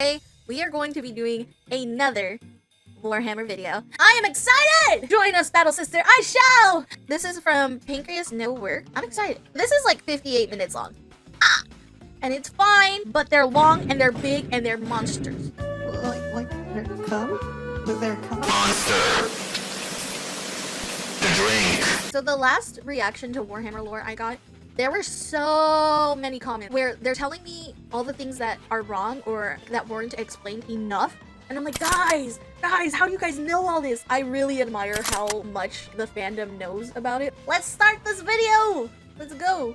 Today, we are going to be doing another Warhammer video. I am excited! Join us, Battle Sister, I shall! This is from Pancreasnowork. I'm excited. This is like 58 minutes long. And it's fine, but they're long and they're big and they're monsters. Like they're come? They're come? Monster. The drink. So the last reaction to Warhammer lore I got, there were so many comments where they're telling me all the things that are wrong or that weren't explained enough. And I'm like, guys, how do you guys know all this? I really admire how much the fandom knows about it. Let's start this video. Let's go.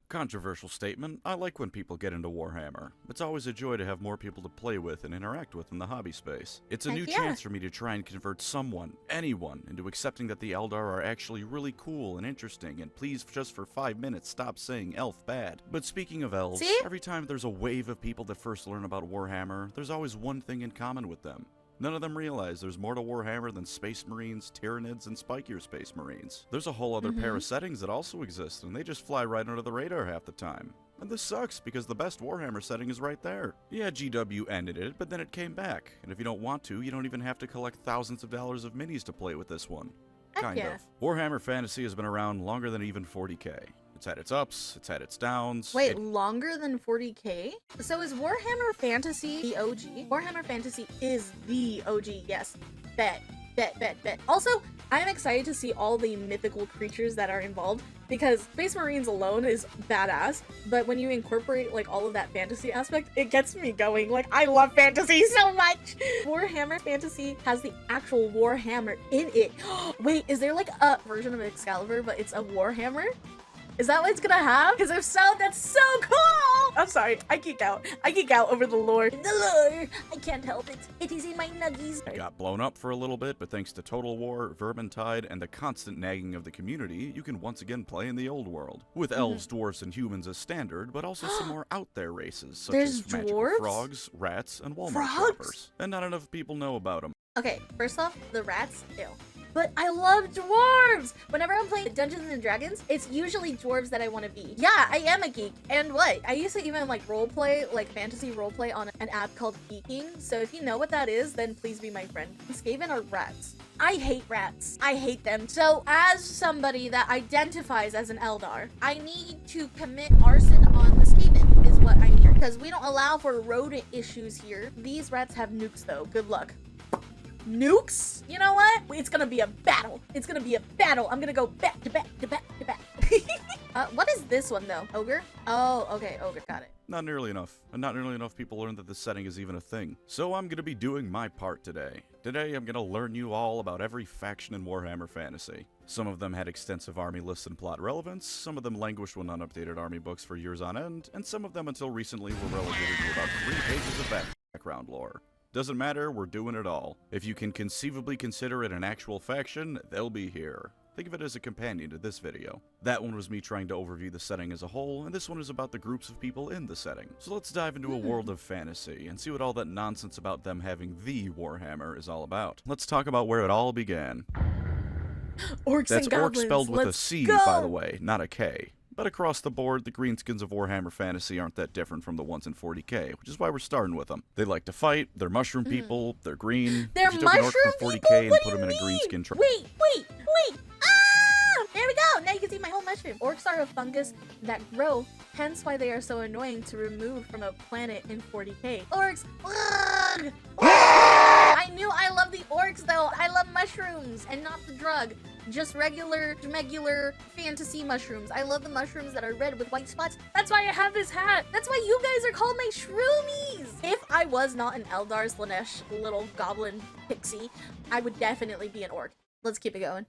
Controversial statement, I like when people get into Warhammer. It's always a joy to have more people to play with and interact with in the hobby space. It's a new chance for me to try and convert someone, anyone, into accepting that the Eldar are actually really cool and interesting, and please, just for 5 minutes, stop saying elf bad. But speaking of elves, every time there's a wave of people that first learn about Warhammer, there's always one thing in common with them. None of them realize there's more to Warhammer than Space Marines, Tyranids, and spikier Space Marines. There's a whole other pair of settings that also exist, and they just fly right under the radar half the time. And this sucks, because the best Warhammer setting is right there. Yeah, GW ended it, but then it came back. And if you don't want to, you don't even have to collect thousands of dollars of minis to play with this one. Kind of. Warhammer Fantasy has been around longer than even 40k. It's had its ups, it's had its downs. Wait, longer than 40k? So is Warhammer Fantasy the OG? Warhammer Fantasy is the OG, yes. Bet. Also, I'm excited to see all the mythical creatures that are involved, because Space Marines alone is badass, but when you incorporate like all of that fantasy aspect, it gets me going. Like, I love fantasy so much! Warhammer Fantasy has the actual Warhammer in it. Wait, is there like a version of Excalibur, but it's a Warhammer? Is that what it's gonna have? Because if so, that's so cool! I'm sorry, I geek out. I geek out over the lore. The lore! I can't help it. It is in my nuggies. It got blown up for a little bit, but thanks to Total War, Vermintide, and the constant nagging of the community, you can once again play in the old world. With elves, dwarfs, and humans as standard, but also some more out there races, such as magical frogs, rats, and Walmart shoppers. And not enough people know about them. Okay, first off, the rats, ew. But I love dwarves! Whenever I'm playing Dungeons and Dragons, it's usually dwarves that I want to be. Yeah, I am a geek. And what? I used to even like roleplay, like fantasy roleplay on an app called Geeking. So if you know what that is, then please be my friend. Skaven are rats. I hate rats. I hate them. So as somebody that identifies as an Eldar, I need to commit arson on the Skaven, is what I'm here. Because we don't allow for rodent issues here. These rats have nukes though. Good luck. Nukes? You know what? It's gonna be a battle. It's gonna be a battle. I'm gonna go back to back to back to back. What is this one though? Ogre? Oh, okay, Ogre. Got it. Not nearly enough. And not nearly enough people learn that this setting is even a thing. So I'm gonna be doing my part today. Today I'm gonna learn you all about every faction in Warhammer Fantasy. Some of them had extensive army lists and plot relevance, some of them languished when unupdated army books for years on end, and some of them until recently were relegated to about 3 pages of background lore. Doesn't matter, we're doing it all. If you can conceivably consider it an actual faction, they'll be here. Think of it as a companion to this video. That one was me trying to overview the setting as a whole, and this one is about the groups of people in the setting. So let's dive into a world of fantasy, and see what all that nonsense about them having the Warhammer is all about. Let's talk about where it all began. Orcs That's and goblins. orc spelled with a Let's C, go! by the way, not a K. But across the board, the greenskins of Warhammer Fantasy aren't that different from the ones in 40k, which is why we're starting with them. They like to fight, they're mushroom people, they're green. They're if you took an orc mushroom from 40k people? and What put do them in you a greenskin mean? Wait! Ah! There we go! Now you can see my whole mushroom. Orcs are a fungus that grow, hence why they are so annoying to remove from a planet in 40k. Orcs! Ugh! I knew I love the orcs though. I love mushrooms and not the drug. Just regular fantasy mushrooms. I love the mushrooms that are red with white spots. That's why I have this hat. That's why you guys are called my shroomies. If I was not an Eldar Slanesh little goblin pixie, I would definitely be an orc. Let's keep it going.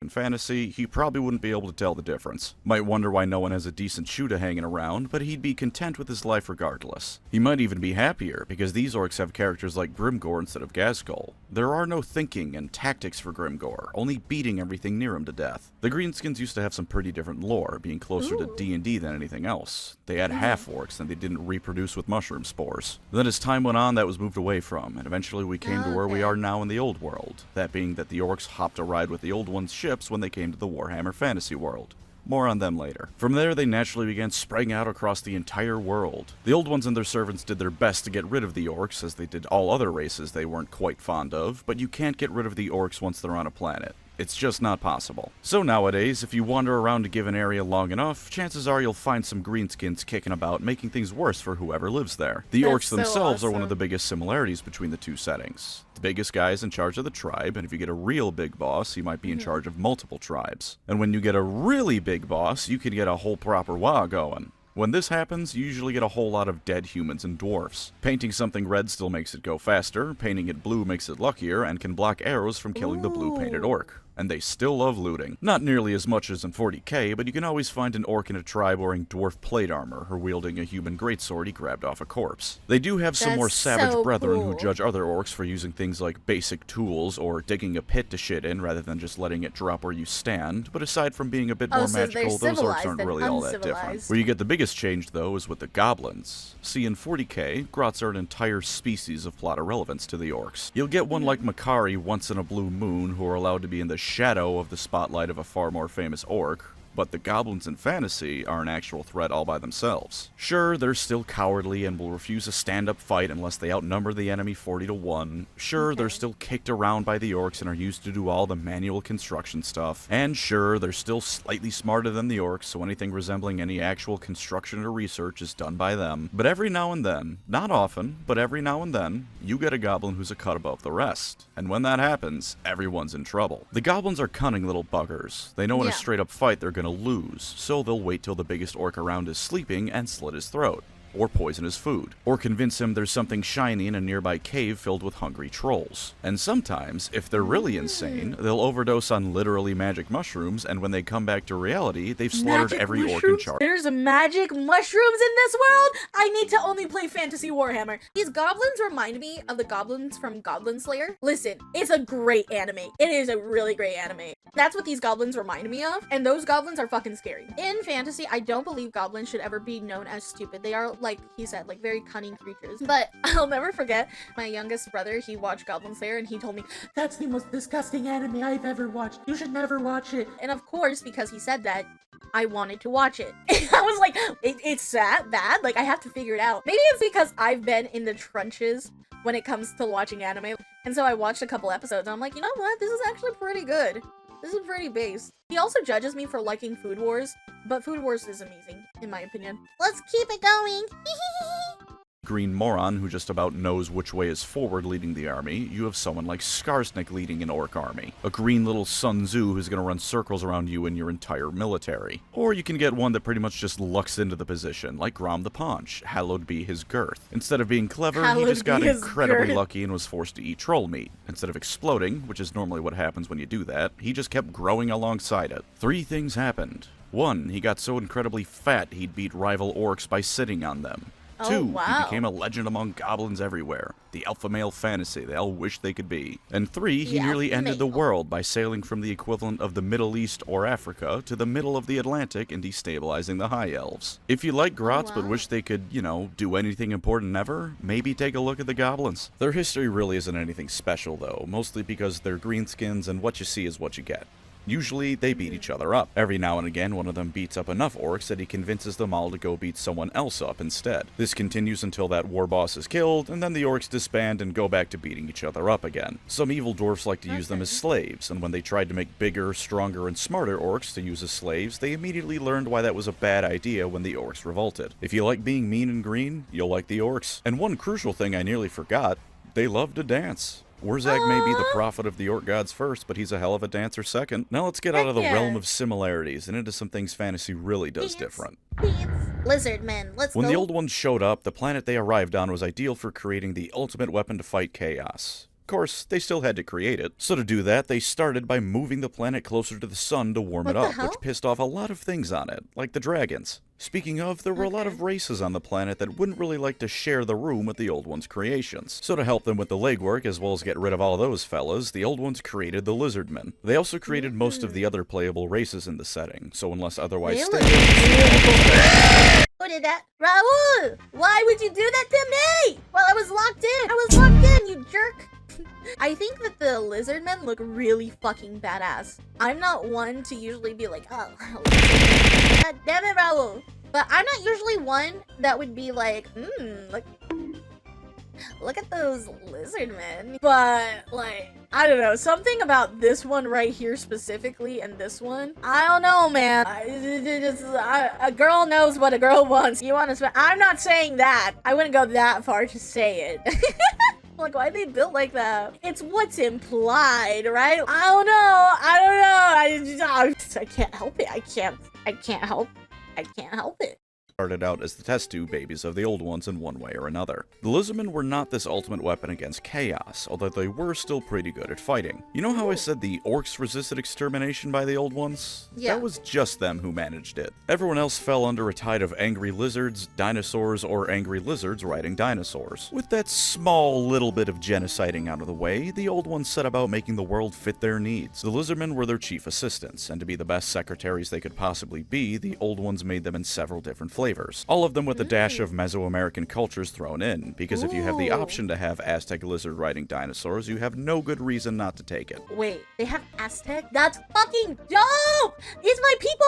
In fantasy, he probably wouldn't be able to tell the difference. Might wonder why no one has a decent shooter hanging around, but he'd be content with his life regardless. He might even be happier, because these orcs have characters like Grimgor instead of Ghazghkull. There are no thinking and tactics for Grimgor, only beating everything near him to death. The greenskins used to have some pretty different lore, being closer to D&D than anything else. They had half-orcs, and they didn't reproduce with mushroom spores. Then as time went on, that was moved away from, and eventually we came to where we are now in the old world. That being that the orcs hopped a ride with the old ones' ships when they came to the Warhammer Fantasy world. More on them later. From there, they naturally began spreading out across the entire world. The Old Ones and their servants did their best to get rid of the orcs, as they did all other races they weren't quite fond of, but you can't get rid of the orcs once they're on a planet. It's just not possible. So nowadays, if you wander around a given area long enough, chances are you'll find some greenskins kicking about, making things worse for whoever lives there. The That's orcs so themselves are one awesome. of the biggest similarities between the two settings. The biggest guy is in charge of the tribe, and if you get a real big boss, he might be in charge of multiple tribes. And when you get a really big boss, you can get a whole proper WoW going. When this happens, you usually get a whole lot of dead humans and dwarfs. Painting something red still makes it go faster, painting it blue makes it luckier, and can block arrows from killing the blue-painted orc. And they still love looting. Not nearly as much as in 40k, but you can always find an orc in a tribe wearing dwarf plate armor or wielding a human greatsword he grabbed off a corpse. They do have some That's more savage so brethren cool. who judge other orcs for using things like basic tools or digging a pit to shit in rather than just letting it drop where you stand, but aside from being a bit more so they're magical, those orcs civilized aren't and really all that different. uncivilized. Where you get the biggest change, though, is with the goblins. See, in 40k, grots are an entire species of plot irrelevance to the orcs. You'll get one like Makari once in a blue moon who are allowed to be in the shadow of the spotlight of a far more famous orc, but the goblins in fantasy are an actual threat all by themselves. Sure, they're still cowardly and will refuse a stand-up fight unless they outnumber the enemy 40-1. Sure, they're still kicked around by the orcs and are used to do all the manual construction stuff. And sure, they're still slightly smarter than the orcs, so anything resembling any actual construction or research is done by them. But every now and then, not often, but every now and then, you get a goblin who's a cut above the rest. And when that happens, everyone's in trouble. The goblins are cunning little buggers. They know in a Yeah. straight-up fight they're gonna lose, so they'll wait till the biggest orc around is sleeping and slit his throat, or poison his food, or convince him there's something shiny in a nearby cave filled with hungry trolls. And sometimes, if they're really insane, they'll overdose on literally magic mushrooms, and when they come back to reality, they've slaughtered Magic every orc in mushrooms? charge. There's magic mushrooms in this world? I need to only play Fantasy Warhammer. These goblins remind me of the goblins from Goblin Slayer. Listen, it's a great anime. It is a really great anime. That's what these goblins remind me of, and those goblins are fucking scary. In fantasy, I don't believe goblins should ever be known as stupid. They are, like he said, like very cunning creatures. But I'll never forget my youngest brother, he watched Goblin Slayer and he told me, That's the most disgusting anime I've ever watched. You should never watch it. and of course, because he said that, I wanted to watch it. I was like, it's that bad? Like, I have to figure it out. Maybe it's because I've been in the trenches when it comes to watching anime. And so I watched a couple episodes and I'm like, you know what? This is actually pretty good. This is pretty based. He also judges me for liking Food Wars, but Food Wars is amazing, in my opinion. Let's keep it going. Green moron who just about knows which way is forward leading the army, you have someone like Skarsnik leading an orc army. A green little Sun Tzu who's gonna run circles around you and your entire military. Or you can get one that pretty much just lucks into the position, like Grom the Paunch, hallowed be his girth. Instead of being clever, he Hallowed just got be his incredibly girth. lucky and was forced to eat troll meat. Instead of exploding, which is normally what happens when you do that, he just kept growing alongside it. 3 things happened. 1, he got so incredibly fat he'd beat rival orcs by sitting on them. 2, Oh, wow. he became a legend among goblins everywhere. The alpha male fantasy they all wish they could be. And 3, he The nearly alpha ended the male. world by sailing from the equivalent of the Middle East or Africa to the middle of the Atlantic and destabilizing the High Elves. If you like grots but wow. wish they could, do anything important ever, maybe take a look at the goblins. Their history really isn't anything special though, mostly because they're greenskins and what you see is what you get. Usually, they beat each other up. Every now and again, one of them beats up enough orcs that he convinces them all to go beat someone else up instead. This continues until that war boss is killed, and then the orcs disband and go back to beating each other up again. Some evil dwarfs like to use them as slaves, and when they tried to make bigger, stronger, and smarter orcs to use as slaves, they immediately learned why that was a bad idea when the orcs revolted. If you like being mean and green, you'll like the orcs. And one crucial thing I nearly forgot, they love to dance. Wurzag may be the prophet of the orc gods first, but he's a hell of a dancer second. Now let's get out of the Heck yeah. realm of similarities and into some things fantasy really does Dance. different. Lizardmen, let's When go. the old ones showed up, the planet they arrived on was ideal for creating the ultimate weapon to fight chaos. Of course, they still had to create it. So to do that, they started by moving the planet closer to the sun to warm What it the up, hell? which pissed off a lot of things on it, like the dragons. Speaking of, there were a lot of races on the planet that wouldn't really like to share the room with the old ones' creations. So to help them with the legwork, as well as get rid of all those fellas, the old ones created the lizardmen. They also created most of the other playable races in the setting, so unless otherwise Really? stated, Who did that? Raul! Why would you do that to me? Well, I was locked in. I was locked in, you jerk. I think that the lizardmen look really fucking badass. I'm not one to usually be like, oh, God damn it, Raul. But I'm not usually one that would be like, look at those lizardmen. But, like, I don't know. Something about this one right here specifically and this one. I don't know, man. A girl knows what a girl wants. You want to I'm not saying that. I wouldn't go that far to say it. Like, why are they built like that? It's what's implied, right? I don't know. I can't help it. I can't help it. Started out as the test tube babies of the old ones in one way or another. The lizardmen were not this ultimate weapon against chaos, although they were still pretty good at fighting. You know how I said the orcs resisted extermination by the old ones? Yeah. That was just them who managed it. Everyone else fell under a tide of angry lizards, dinosaurs, or angry lizards riding dinosaurs. With that small little bit of genociding out of the way, the old ones set about making the world fit their needs. The lizardmen were their chief assistants, and to be the best secretaries they could possibly be, the old ones made them in several different flavors. All of them with a dash of Mesoamerican cultures thrown in, because if you have the option to have Aztec lizard riding dinosaurs, you have no good reason not to take it. Wait, they have Aztec? That's fucking dope! It's my people!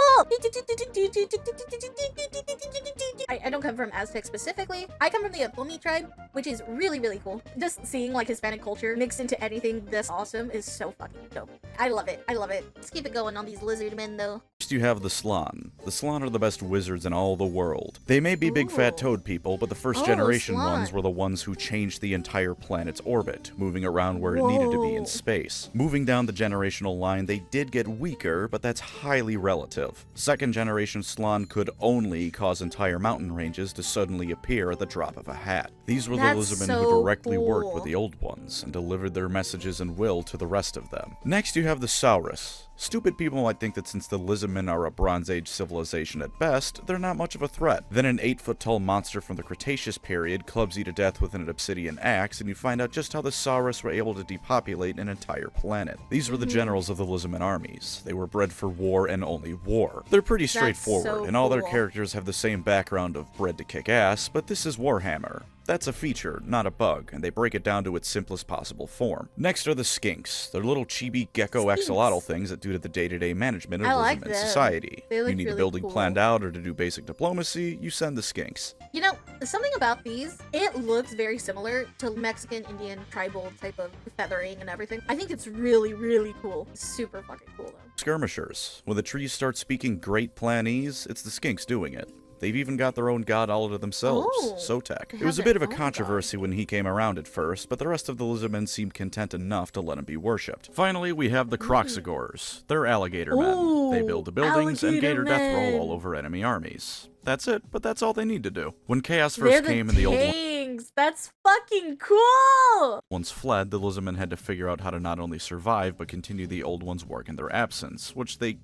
I don't come from Aztec specifically. I come from the Abomi tribe, which is really, really cool. Just seeing like Hispanic culture mixed into anything this awesome is so fucking dope. I love it. I love it. Let's keep it going on these lizardmen though. First you have the Slan. The Slan are the best wizards in all the world. They may be big fat toad people, but the first generation ones were the ones who changed the entire planet's orbit, moving around where it needed to be in space. Moving down the generational line, they did get weaker, but that's highly relative. Second generation Slan could only cause entire mountain ranges to suddenly appear at the drop of a hat. These were the lizardmen who directly worked with the old ones and delivered their messages and will to the rest of them. Next you have the Saurus. Stupid people might think that since the lizardmen are a Bronze Age civilization at best, they're not much of a threat. Then an 8-foot-tall monster from the Cretaceous period clubs you to death with an obsidian axe, and you find out just how the Saurus were able to depopulate an entire planet. These were the generals of the lizardmen armies. They were bred for war and only war. They're pretty straightforward, and all their characters have the same background of bred to kick ass, but this is Warhammer. That's a feature, not a bug, and they break it down to its simplest possible form. Next are the skinks. They're little chibi gecko axolotl things that do to the day-to-day management of lizardmen society. You need a building planned out or to do basic diplomacy, you send the skinks. You know, something about these, it looks very similar to Mexican, Indian, tribal type of feathering and everything. I think it's really, really cool. Super fucking cool though. Skirmishers. When the trees start speaking great planese, it's the skinks doing it. They've even got their own god all to themselves, Sotek. It was a bit of a controversy when he came around at first, but the rest of the lizardmen seemed content enough to let him be worshipped. Finally, we have the Croxagores. They're alligator men. They build the buildings and gator death roll all over enemy armies. That's it, but that's all they need to do. When Chaos first came and the old ones... That's fucking cool! Once fled, the lizardmen had to figure out how to not only survive, but continue the old ones' work in their absence, which they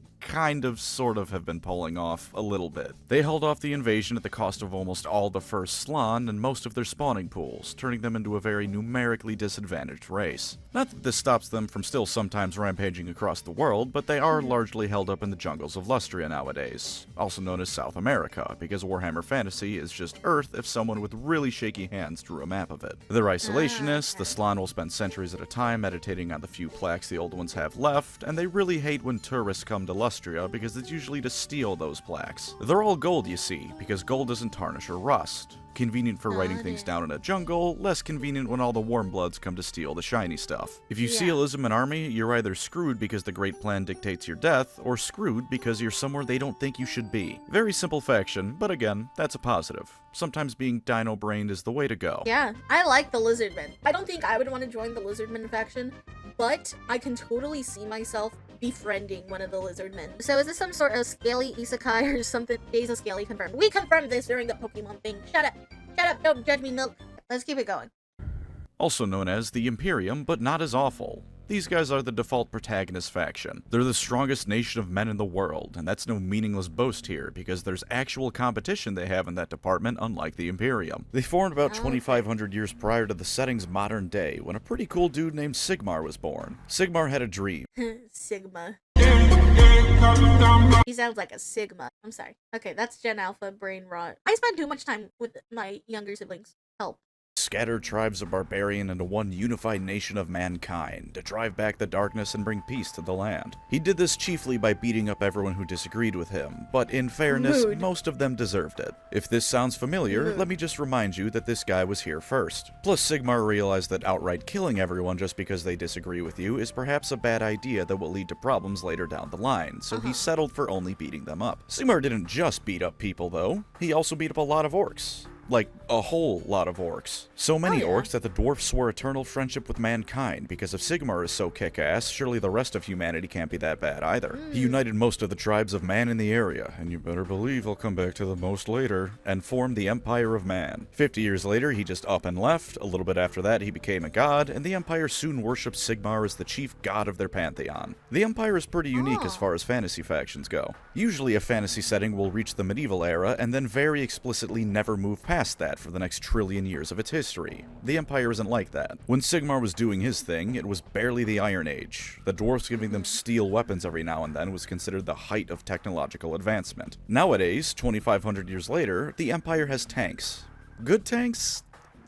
sort of have been pulling off a little bit. They held off the invasion at the cost of almost all the first Slan and most of their spawning pools, turning them into a very numerically disadvantaged race. Not that this stops them from still sometimes rampaging across the world, but they are largely held up in the jungles of Lustria nowadays, also known as South America, because Warhammer Fantasy is just Earth if someone with really shaky hands drew a map of it. They're isolationists, the Slan will spend centuries at a time meditating on the few plaques the old ones have left, and they really hate when tourists come to Lustria because it's usually to steal those plaques. They're all gold, you see, because gold doesn't tarnish or rust. Convenient for writing things down in a jungle, less convenient when all the warm bloods come to steal the shiny stuff. If you see a lizardman army, you're either screwed because the Great Plan dictates your death, or screwed because you're somewhere they don't think you should be. Very simple faction, but again, that's a positive. Sometimes being dino-brained is the way to go. Yeah, I like the lizardmen. I don't think I would want to join the lizardmen faction, but I can totally see myself befriending one of the lizardmen. So is this some sort of scaly isekai or something? Days of Scaly confirmed. We confirmed this during the Pokemon thing. Shut up. Shut up, don't judge me, Milk. Let's keep it going. Also known as the Imperium, but not as awful. These guys are the default protagonist faction. They're the strongest nation of men in the world, and that's no meaningless boast here, because there's actual competition they have in that department, unlike the Imperium. They formed about 2,500 years prior to the setting's modern day, when a pretty cool dude named Sigmar was born. Sigmar had a dream. Sigma. He sounds like a Sigma. I'm sorry. Okay, that's Gen Alpha brain rot. I spend too much time with my younger siblings. Help. scattered tribes of barbarian into one unified nation of mankind, to drive back the darkness and bring peace to the land. He did this chiefly by beating up everyone who disagreed with him, but in fairness, most of them deserved it. If this sounds familiar, let me just remind you that this guy was here first. Plus, Sigmar realized that outright killing everyone just because they disagree with you is perhaps a bad idea that will lead to problems later down the line, so he settled for only beating them up. Sigmar didn't just beat up people though, he also beat up a lot of orcs. Like, a whole lot of orcs. So many orcs that the dwarfs swore eternal friendship with mankind, because if Sigmar is so kick-ass, surely the rest of humanity can't be that bad either. He united most of the tribes of man in the area, and you better believe he'll come back to the most later, and formed the Empire of Man. 50 years later, he just up and left. A little bit after that, he became a god, and the Empire soon worshipped Sigmar as the chief god of their pantheon. The Empire is pretty unique as far as fantasy factions go. Usually a fantasy setting will reach the medieval era, and then very explicitly never move past that for the next trillion years of its history. The Empire isn't like that. When Sigmar was doing his thing, it was barely the Iron Age. The dwarfs giving them steel weapons every now and then was considered the height of technological advancement. Nowadays, 2,500 years later, the Empire has tanks. Good tanks?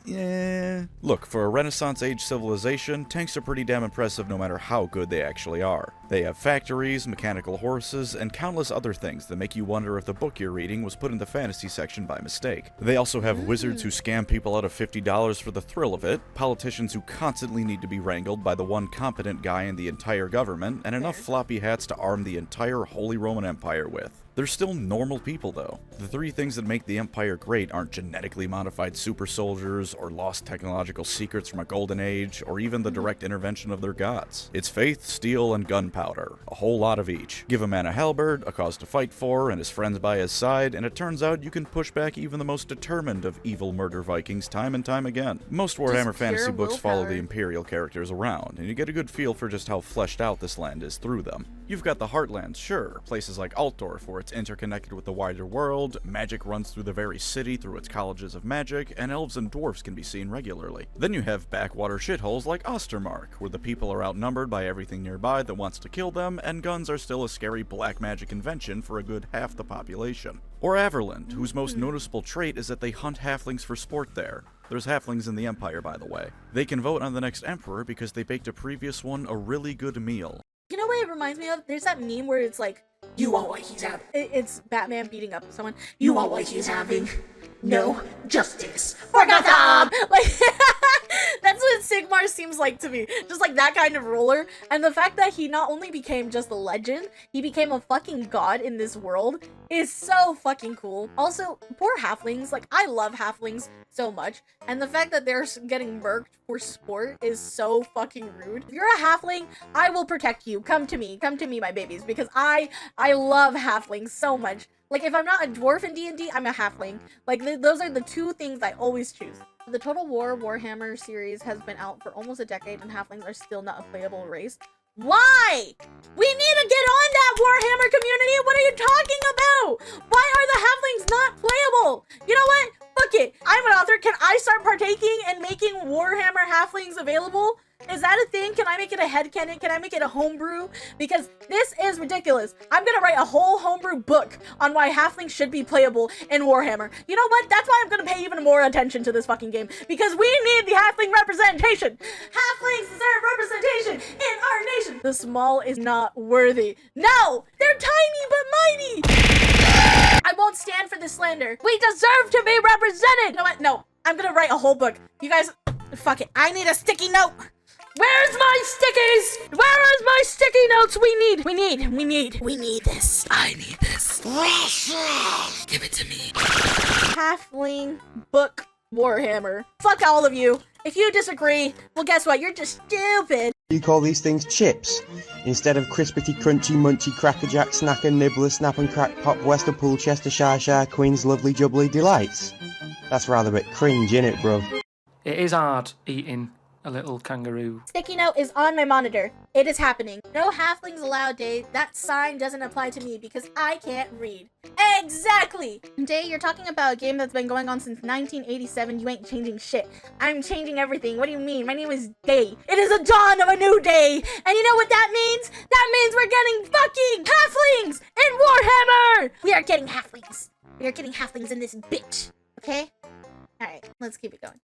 Yeah. Look, for a Renaissance age civilization, tanks are pretty damn impressive no matter how good they actually are. They have factories, mechanical horses, and countless other things that make you wonder if the book you're reading was put in the fantasy section by mistake. They also have wizards who scam people out of $50 for the thrill of it, politicians who constantly need to be wrangled by the one competent guy in the entire government, and enough floppy hats to arm the entire Holy Roman Empire with. They're still normal people, though. The three things that make the Empire great aren't genetically modified super soldiers, or lost technological secrets from a golden age, or even the direct intervention of their gods. It's faith, steel, and gunpowder. A whole lot of each. Give a man a halberd, a cause to fight for, and his friends by his side, and it turns out you can push back even the most determined of evil murder Vikings time and time again. Most Warhammer fantasy books follow the Imperial characters around, and you get a good feel for just how fleshed out this land is through them. You've got the Heartlands, sure, places like Altdorf where it's interconnected with the wider world, magic runs through the very city through its colleges of magic, and elves and dwarfs can be seen regularly. Then you have backwater shitholes like Ostermark, where the people are outnumbered by everything nearby that wants to kill them, and guns are still a scary black magic invention for a good half the population. Or Averland, whose most noticeable trait is that they hunt halflings for sport there. There's halflings in the Empire, by the way. They can vote on the next emperor because they baked a previous one a really good meal. You know what it reminds me of? There's that meme where it's like, You want what he's having. it's Batman beating up someone. You want what he's having. No justice. For Gotham! Like, that's what Sigmar seems like to me. Just like that kind of ruler. And the fact that he not only became just a legend, he became a fucking god in this world is so fucking cool. Also, poor halflings. Like, I love halflings so much. And the fact that they're getting murked for sport is so fucking rude. If you're a halfling, I will protect you. Come to me, my babies. Because I love halflings so much. Like, if I'm not a dwarf in D&D, I'm a halfling. Like, those are the two things I always choose. The Total War Warhammer series has been out for almost a decade, and halflings are still not a playable race. Why? We need to get on that Warhammer community! What are you talking about? Why are the halflings not playable? You know what? Fuck it. I'm an author. Can I start partaking and making Warhammer halflings available? Is that a thing? Can I make it a headcanon? Can I make it a homebrew? Because this is ridiculous. I'm gonna write a whole homebrew book on why halflings should be playable in Warhammer. You know what? That's why I'm gonna pay even more attention to this fucking game. Because we need the halfling representation. Halflings deserve representation in our nation. The small is not worthy. No! They're tiny but mighty! I won't stand for this slander. We deserve to be represented! You know what? No. I'm gonna write a whole book. You guys, fuck it. I need a sticky note. Where's my stickies? Where is my sticky notes? We need this. I need this. Give it to me. Halfling book Warhammer. Fuck all of you. If you disagree, well, guess what? You're just stupid. You call these things chips instead of crispity, crunchy, munchy, crackerjack, snacker, nibbler, snap and crack, pop, Wester, pool, Chester, Shire, Queen's lovely jubbly delights. That's rather a bit cringe, innit, bro? It is hard eating a little kangaroo. Sticky note is on my monitor. It is happening. No halflings allowed, Day. That sign doesn't apply to me because I can't read. Exactly! Day, you're talking about a game that's been going on since 1987. You ain't changing shit. I'm changing everything. What do you mean? My name is Day. It is the dawn of a new day. And you know what that means? That means we're getting fucking halflings in Warhammer! We are getting halflings. We are getting halflings in this bitch. Okay? Alright, let's keep it going.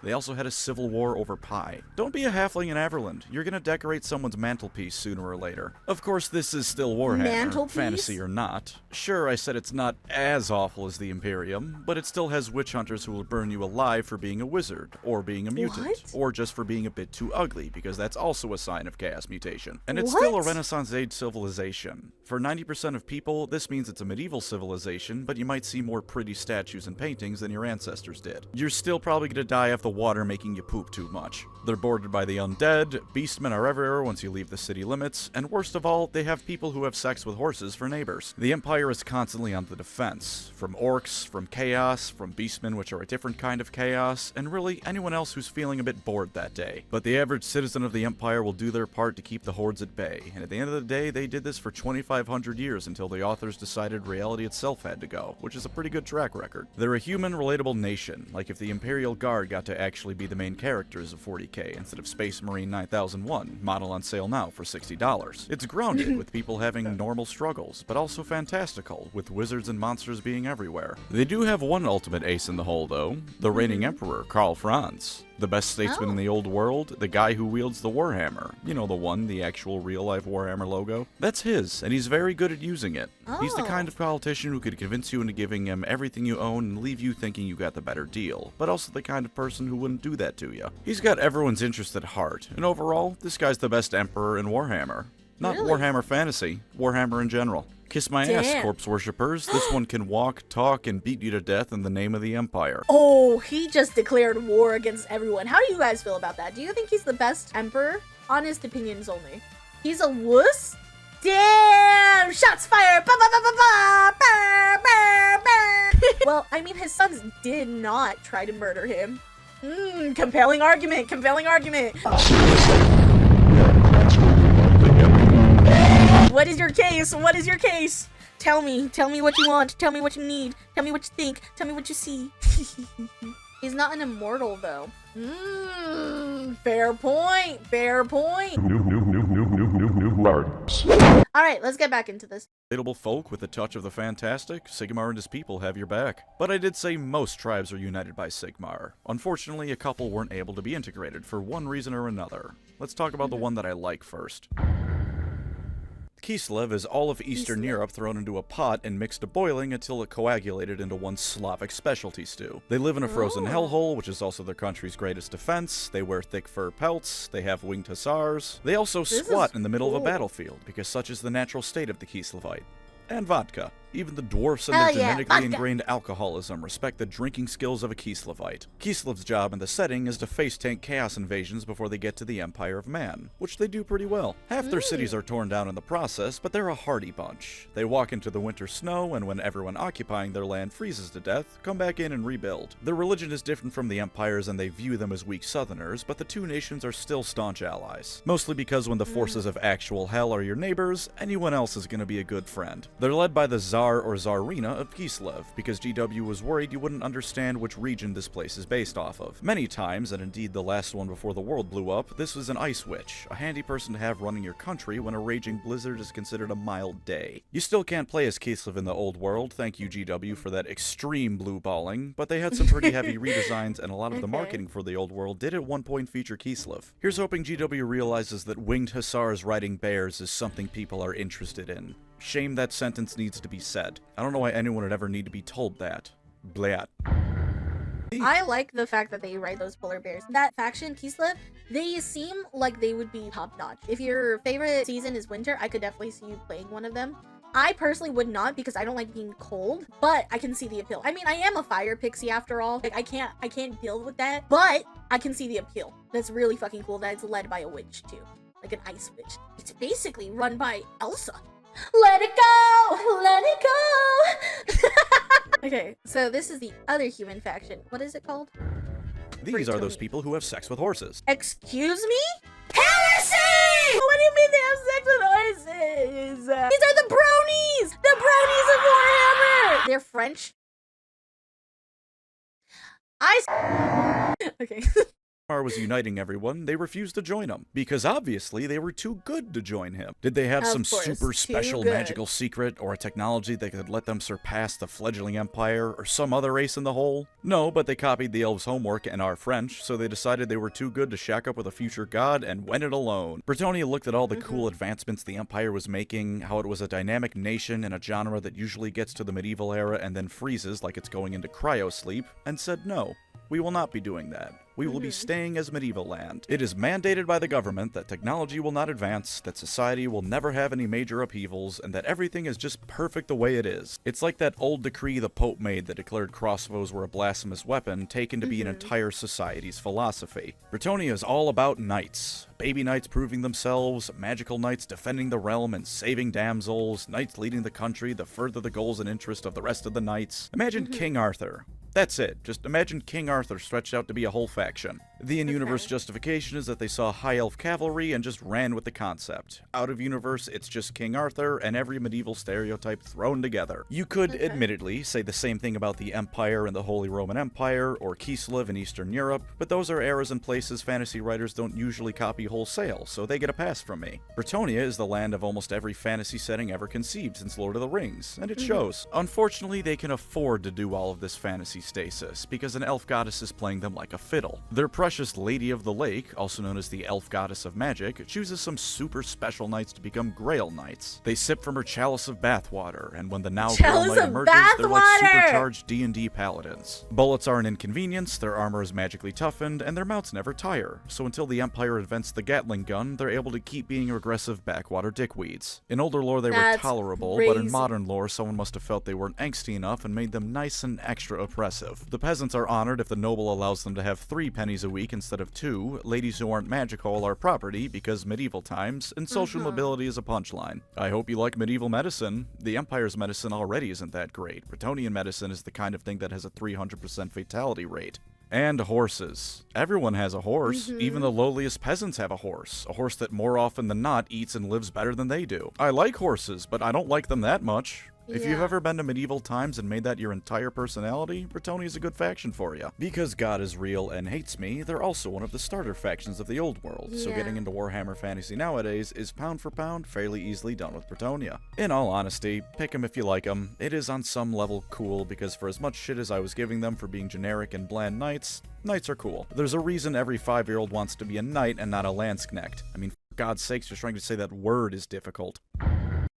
They also had a civil war over pie. Don't be a halfling in Everland. You're gonna decorate someone's mantelpiece sooner or later. Of course, this is still Warhammer, Mantelpiece? fantasy or not. Sure, I said it's not as awful as the Imperium, but it still has witch hunters who will burn you alive for being a wizard, or being a mutant, What? or just for being a bit too ugly, because that's also a sign of chaos mutation. And it's still a What? Renaissance-age civilization. For 90% of people, this means it's a medieval civilization, but you might see more pretty statues and paintings than your ancestors did. You're still probably gonna die of the water making you poop too much. They're bordered by the undead, beastmen are everywhere once you leave the city limits, and worst of all, they have people who have sex with horses for neighbors. The Empire is constantly on the defense, from orcs, from chaos, from beastmen, which are a different kind of chaos, and really anyone else who's feeling a bit bored that day. But the average citizen of the Empire will do their part to keep the hordes at bay, and at the end of the day, they did this for 2,500 years until the authors decided reality itself had to go, which is a pretty good track record. They're a human, relatable nation, like if the Imperial Guard got to actually be the main characters of 40k instead of Space Marine 9001, model on sale now for $60. It's grounded, with people having normal struggles, but also fantastical, with wizards and monsters being everywhere. They do have one ultimate ace in the hole, though, the reigning emperor, Karl Franz. The best statesman in the old world, the guy who wields the Warhammer. You know the one, the actual real-life Warhammer logo. That's his, and he's very good at using it. He's the kind of politician who could convince you into giving him everything you own and leave you thinking you got the better deal, but also the kind of person who wouldn't do that to you. He's got everyone's interest at heart, and overall, this guy's the best emperor in Warhammer. Not Really? Warhammer Fantasy, Warhammer in general. Kiss my ass, Damn. corpse worshippers. This one can walk, talk, and beat you to death in the name of the Empire. Oh, he just declared war against everyone. How do you guys feel about that? Do you think he's the best emperor? Honest opinions only. He's a wuss? Damn! Shots fired! Ba, ba, ba, ba, ba! Brr, brr, brr. Well, I mean, his sons did not try to murder him. Compelling argument, compelling argument. What is your case? What is your case? Tell me what you want. Tell me what you need. Tell me what you think. Tell me what you see. He's not an immortal, though. Fair point. Fair point. Alright, let's get back into this. Relatable folk with a touch of the fantastic, Sigmar and his people have your back. But I did say most tribes are united by Sigmar. Unfortunately, a couple weren't able to be integrated for one reason or another. Let's talk about the one that I like first. Kislev is all of Eastern Europe thrown into a pot and mixed to boiling until it coagulated into one Slavic specialty stew. They live in a frozen hellhole, which is also their country's greatest defense. They wear thick fur pelts. They have winged hussars. They also squat in the middle of a battlefield, because such is the natural state of the Kislevite. And vodka. Even the dwarfs and their genetically ingrained alcoholism respect the drinking skills of a Kislevite. Kislev's job in the setting is to face tank chaos invasions before they get to the Empire of Man, which they do pretty well. Half their cities are torn down in the process, but they're a hardy bunch. They walk into the winter snow, and when everyone occupying their land freezes to death, come back in and rebuild. Their religion is different from the Empires, and they view them as weak southerners, but the two nations are still staunch allies. Mostly because when the forces of actual hell are your neighbors, anyone else is going to be a good friend. They're led by the Tsar or Tsarina of Kislev, because GW was worried you wouldn't understand which region this place is based off of. Many times, and indeed the last one before the world blew up, this was an ice witch, a handy person to have running your country when a raging blizzard is considered a mild day. You still can't play as Kislev in the old world, thank you GW for that extreme blue balling, but they had some pretty heavy redesigns, and a lot of the marketing for the old world did at one point feature Kislev. Here's hoping GW realizes that winged hussars riding bears is something people are interested in. Shame that sentence needs to be said. I don't know why anyone would ever need to be told that. Blat. I like the fact that they ride those polar bears. That faction, Kislev, they seem like they would be top-notch. If your favorite season is winter, I could definitely see you playing one of them. I personally would not because I don't like being cold, but I can see the appeal. I mean, I am a fire pixie after all. Like, I can't deal with that, but I can see the appeal. That's really fucking cool that it's led by a witch, too. Like an ice witch. It's basically run by Elsa. Let it go! Let it go! Okay, so this is the other human faction. What is it called? These are those people who have sex with horses. Excuse me? Heresy! What do you mean they have sex with horses? These are the bronies! The bronies of Warhammer! They're French. Okay. Mar was uniting everyone, they refused to join him. Because obviously they were too good to join him. Did they have some super special magical secret or a technology that could let them surpass the fledgling empire or some other race in the whole? No, but they copied the elves' homework and our French, so they decided they were too good to shack up with a future god and went it alone. Bretonnia looked at all the cool advancements the empire was making, how it was a dynamic nation in a genre that usually gets to the medieval era and then freezes like it's going into cryo-sleep, and said no. We will not be doing that. We will be staying as medieval land. It is mandated by the government that technology will not advance, that society will never have any major upheavals, and that everything is just perfect the way it is. It's like that old decree the Pope made that declared crossbows were a blasphemous weapon, taken to be an entire society's philosophy. Bretonnia is all about knights. Baby knights proving themselves, magical knights defending the realm and saving damsels, knights leading the country to further the goals and interests of the rest of the knights. Imagine King Arthur. That's it. Just imagine King Arthur stretched out to be a whole faction. The in-universe justification is that they saw high elf cavalry and just ran with the concept. Out of universe, it's just King Arthur and every medieval stereotype thrown together. You could, admittedly, say the same thing about the Empire and the Holy Roman Empire, or Kislev in Eastern Europe, but those are eras and places fantasy writers don't usually copy wholesale, so they get a pass from me. Bretonnia is the land of almost every fantasy setting ever conceived since Lord of the Rings, and it shows. Unfortunately, they can afford to do all of this fantasy stasis, because an elf goddess is playing them like a fiddle. Their precious Lady of the Lake, also known as the Elf Goddess of Magic, chooses some super special knights to become Grail Knights. They sip from her chalice of bathwater, and when the now Grail Knight emerges, they're like supercharged D&D paladins. Bullets are an inconvenience, their armor is magically toughened, and their mounts never tire, so until the Empire invents the Gatling gun, they're able to keep being regressive backwater dickweeds. In older lore they were tolerable, but in modern lore someone must have felt they weren't angsty enough and made them nice and extra oppressive. The peasants are honored if the noble allows them to have 3 pennies a week instead of 2, ladies who aren't magical are property because medieval times, and social mobility is a punchline. I hope you like medieval medicine. The Empire's medicine already isn't that great. Bretonnian medicine is the kind of thing that has a 300% fatality rate. And horses. Everyone has a horse. Even the lowliest peasants have a horse that more often than not eats and lives better than they do. I like horses, but I don't like them that much. If you've ever been to medieval times and made that your entire personality, Bretonnia is a good faction for you. Because God is real and hates me, they're also one of the starter factions of the old world, so getting into Warhammer Fantasy nowadays is pound for pound fairly easily done with Bretonnia. In all honesty, pick 'em if you like 'em. It is on some level cool, because for as much shit as I was giving them for being generic and bland knights, knights are cool. There's a reason every 5-year-old wants to be a knight and not a landsknecht. I mean, for God's sakes, just trying to say that word is difficult.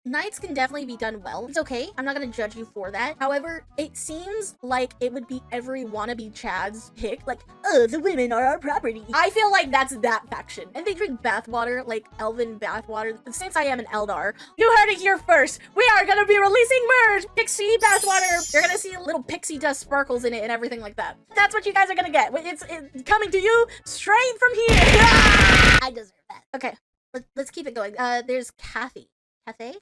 Knights can definitely be done well. It's okay. I'm not gonna judge you for that. However, it seems like it would be every wannabe Chad's pick. Like, oh, the women are our property. I feel like that's that faction. And they drink bathwater, like elven bathwater. Since I am an Eldar, you heard it here first. We are gonna be releasing merge pixie bathwater. You're gonna see little pixie dust sparkles in it and everything like that. That's what you guys are gonna get. It's coming to you straight from here. I deserve that. Okay, let's keep it going. There's Cathay. Cathay?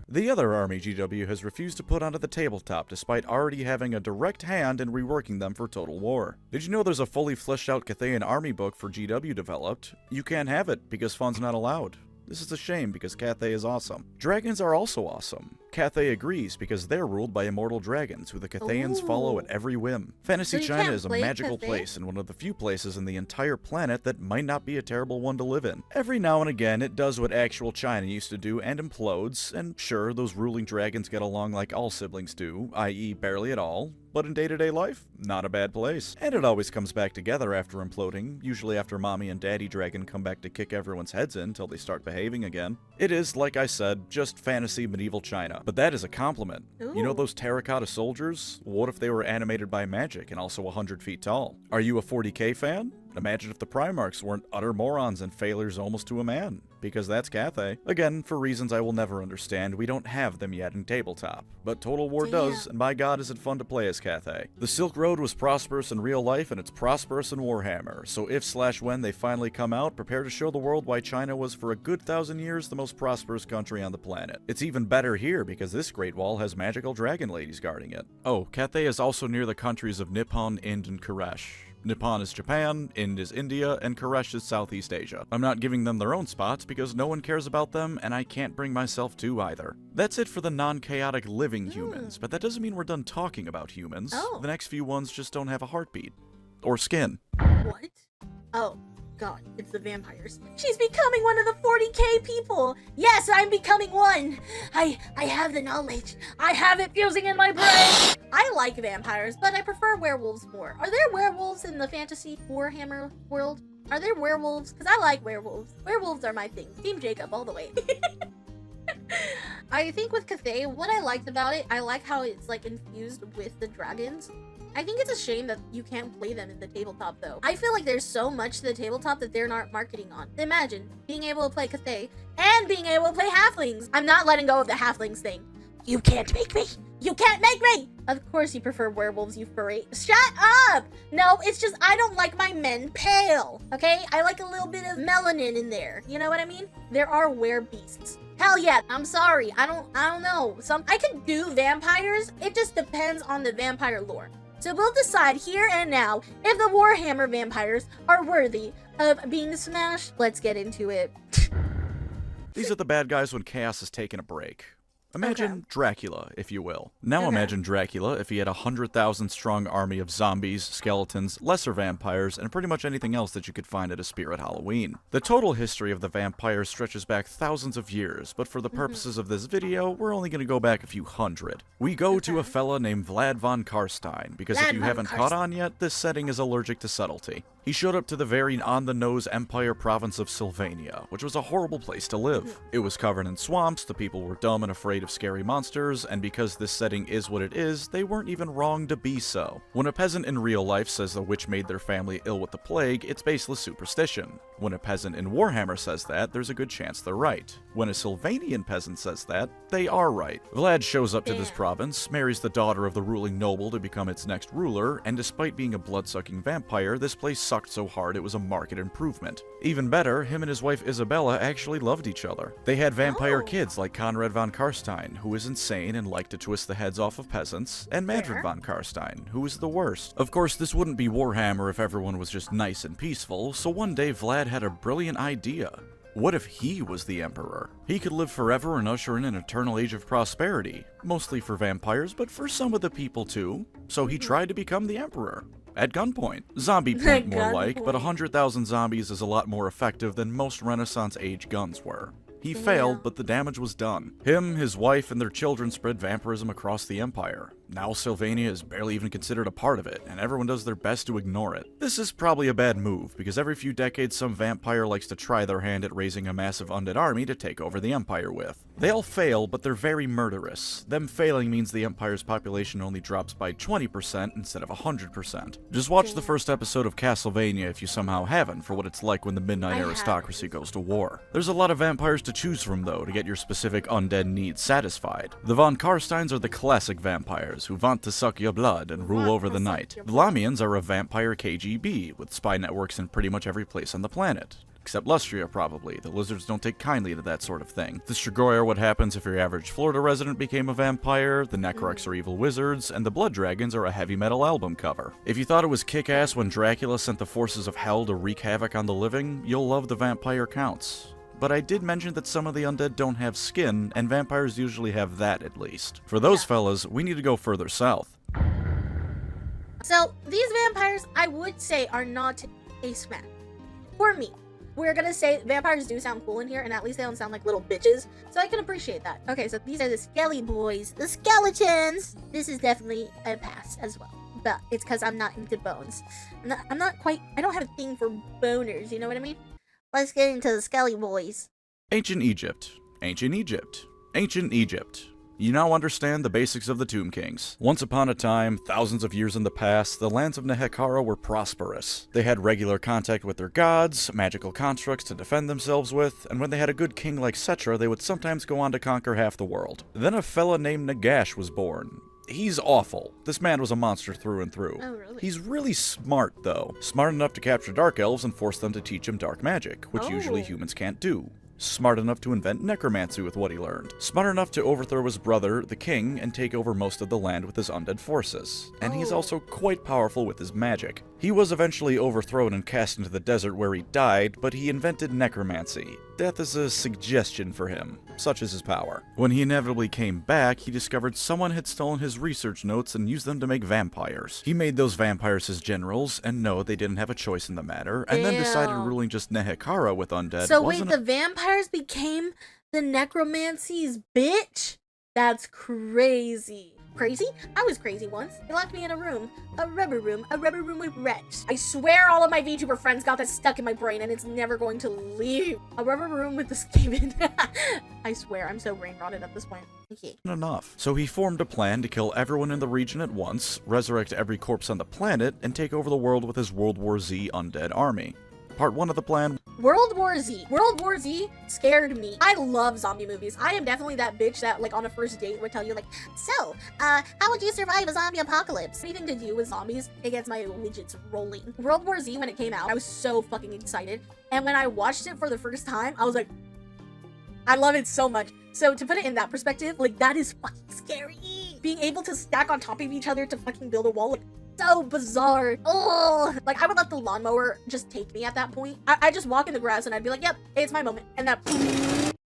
The other army GW has refused to put onto the tabletop despite already having a direct hand in reworking them for Total War. Did you know there's a fully fleshed out Cathayan army book for GW developed? You can't have it because funds not allowed. This is a shame because Cathay is awesome. Dragons are also awesome. Cathay agrees because they're ruled by immortal dragons who the Cathayans follow at every whim. Fantasy China is a magical place and one of the few places in the entire planet that might not be a terrible one to live in. Every now and again it does what actual China used to do and implodes, and sure, those ruling dragons get along like all siblings do, i.e. barely at all. But in day-to-day life, not a bad place. And it always comes back together after imploding, usually after Mommy and Daddy Dragon come back to kick everyone's heads in until they start behaving again. It is, like I said, just fantasy medieval China. But that is a compliment. Ooh. You know those terracotta soldiers? What if they were animated by magic and also 100 feet tall? Are you a 40K fan? Imagine if the Primarchs weren't utter morons and failures almost to a man. Because that's Cathay. Again, for reasons I will never understand, we don't have them yet in tabletop. But Total War does, and by God is it fun to play as Cathay. The Silk Road was prosperous in real life, and it's prosperous in Warhammer. So if/when they finally come out, prepare to show the world why China was for a good 1,000 years the most prosperous country on the planet. It's even better here because this Great Wall has magical dragon ladies guarding it. Oh, Cathay is also near the countries of Nippon, Ind, and Koresh. Nippon is Japan, Ind is India, and Koresh is Southeast Asia. I'm not giving them their own spots because no one cares about them, and I can't bring myself to either. That's it for the non-chaotic living humans, but that doesn't mean we're done talking about humans. The next few ones just don't have a heartbeat. or skin. What? Oh, God, it's the vampires. She's becoming one of the 40k people! Yes, I'm becoming one! I have the knowledge. I have it fusing in my brain! I like vampires, but I prefer werewolves more. Are there werewolves in the fantasy Warhammer world? Are there werewolves? Because I like werewolves. Werewolves are my thing. Team Jacob all the way. I think with Cathay, what I liked about it, I like how it's like infused with the dragons. I think it's a shame that you can't play them in the tabletop though. I feel like there's so much to the tabletop that they're not marketing on. Imagine being able to play Cathay and being able to play halflings. I'm not letting go of the halflings thing. You can't make me. You can't make me. Of course you prefer werewolves, you furry. Shut up. No, it's just I don't like my men pale. Okay? I like a little bit of melanin in there. You know what I mean? There are werebeasts. Hell yeah, I'm sorry. I don't know. I can do vampires. It just depends on the vampire lore. So we'll decide here and now if the Warhammer vampires are worthy of being smashed. Let's get into it. These are the bad guys when chaos is taking a break. Imagine Dracula, if you will. Now imagine Dracula if he had a 100,000 strong army of zombies, skeletons, lesser vampires, and pretty much anything else that you could find at a Spirit Halloween. The total history of the vampires stretches back thousands of years, but for the purposes of this video, we're only going to go back a few hundred. We go to a fella named Vlad von Karstein, because if you haven't caught on yet, this setting is allergic to subtlety. He showed up to the very on-the-nose Empire province of Sylvania, which was a horrible place to live. It was covered in swamps, the people were dumb and afraid of scary monsters, and because this setting is what it is, they weren't even wrong to be so. When a peasant in real life says the witch made their family ill with the plague, it's baseless superstition. When a peasant in Warhammer says that, there's a good chance they're right. When a Sylvanian peasant says that, they are right. Vlad shows up to this province, marries the daughter of the ruling noble to become its next ruler, and despite being a blood-sucking vampire, this place sucked so hard it was a marked improvement. Even better, him and his wife Isabella actually loved each other. They had vampire kids like Conrad von Karstein, who was insane and liked to twist the heads off of peasants, and Madrid von Karstein, who was the worst. Of course, this wouldn't be Warhammer if everyone was just nice and peaceful, so one day Vlad had a brilliant idea. What if he was the Emperor? He could live forever and usher in an eternal age of prosperity, mostly for vampires, but for some of the people too. So he tried to become the Emperor. At gunpoint. Zombie point more like, but 100,000 zombies is a lot more effective than most Renaissance age guns were. He failed, but the damage was done. Him, his wife, and their children spread vampirism across the Empire. Now Sylvania is barely even considered a part of it, and everyone does their best to ignore it. This is probably a bad move, because every few decades some vampire likes to try their hand at raising a massive undead army to take over the Empire with. They all fail, but they're very murderous. Them failing means the Empire's population only drops by 20% instead of 100%. Just watch the first episode of Castlevania if you somehow haven't, for what it's like when the Midnight Aristocracy goes to war. There's a lot of vampires to choose from, though, to get your specific undead needs satisfied. The von Karsteins are the classic vampires, who want to suck your blood and rule over the night. Vlamians are a vampire KGB, with spy networks in pretty much every place on the planet. Except Lustria, probably. The lizards don't take kindly to that sort of thing. The Strigoi are what happens if your average Florida resident became a vampire, the Necrox are evil wizards, and the Blood Dragons are a heavy metal album cover. If you thought it was kick-ass when Dracula sent the forces of hell to wreak havoc on the living, you'll love the vampire counts. But I did mention that some of the undead don't have skin, and vampires usually have that at least. For those fellas, we need to go further south. So, these vampires, I would say, are not a smack. For me. We're gonna say vampires do sound cool in here, and at least they don't sound like little bitches, so I can appreciate that. Okay, so these are the skelly boys, the skeletons! This is definitely a pass as well. But it's because I'm not into bones. I don't have a thing for boners, you know what I mean? Let's get into the skelly boys. Ancient Egypt. Ancient Egypt. Ancient Egypt. You now understand the basics of the Tomb Kings. Once upon a time, thousands of years in the past, the lands of Nehekhara were prosperous. They had regular contact with their gods, magical constructs to defend themselves with, and when they had a good king like Setra, they would sometimes go on to conquer half the world. Then a fella named Nagash was born. He's awful. This man was a monster through and through. Oh, really? He's really smart, though. Smart enough to capture dark elves and force them to teach him dark magic, which usually humans can't do. Smart enough to invent necromancy with what he learned. Smart enough to overthrow his brother, the king, and take over most of the land with his undead forces. And he's also quite powerful with his magic. He was eventually overthrown and cast into the desert where he died, but he invented necromancy. Death is a suggestion for him, such is his power. When he inevitably came back, he discovered someone had stolen his research notes and used them to make vampires. He made those vampires his generals, and no, they didn't have a choice in the matter, and then decided ruling just Nehekara with undead So wait, the vampires became the necromancy's bitch? That's crazy. Crazy? I was crazy once. They locked me in a rubber room with rats. I swear all of my VTuber friends got that stuck in my brain and it's never going to leave. A rubber room with the Skaven. I swear, I'm so brain rotted at this point. Okay. Enough. So he formed a plan to kill everyone in the region at once, resurrect every corpse on the planet, and take over the world with his World War Z undead army. Part 1 of the plan. World War Z. World War Z scared me. I love zombie movies. I am definitely that bitch that, like, on a first date would tell you, like, so, how would you survive a zombie apocalypse? Anything to do with zombies, it gets my widgets rolling. World War Z, when it came out, I was so fucking excited. And when I watched it for the first time, I was like, I love it so much. So to put it in that perspective, like, that is fucking scary. Being able to stack on top of each other to fucking build a wall, like, so bizarre. Oh, like I would let the lawnmower just take me at that point. I just walk in the grass and I'd be like, yep, it's my moment. And that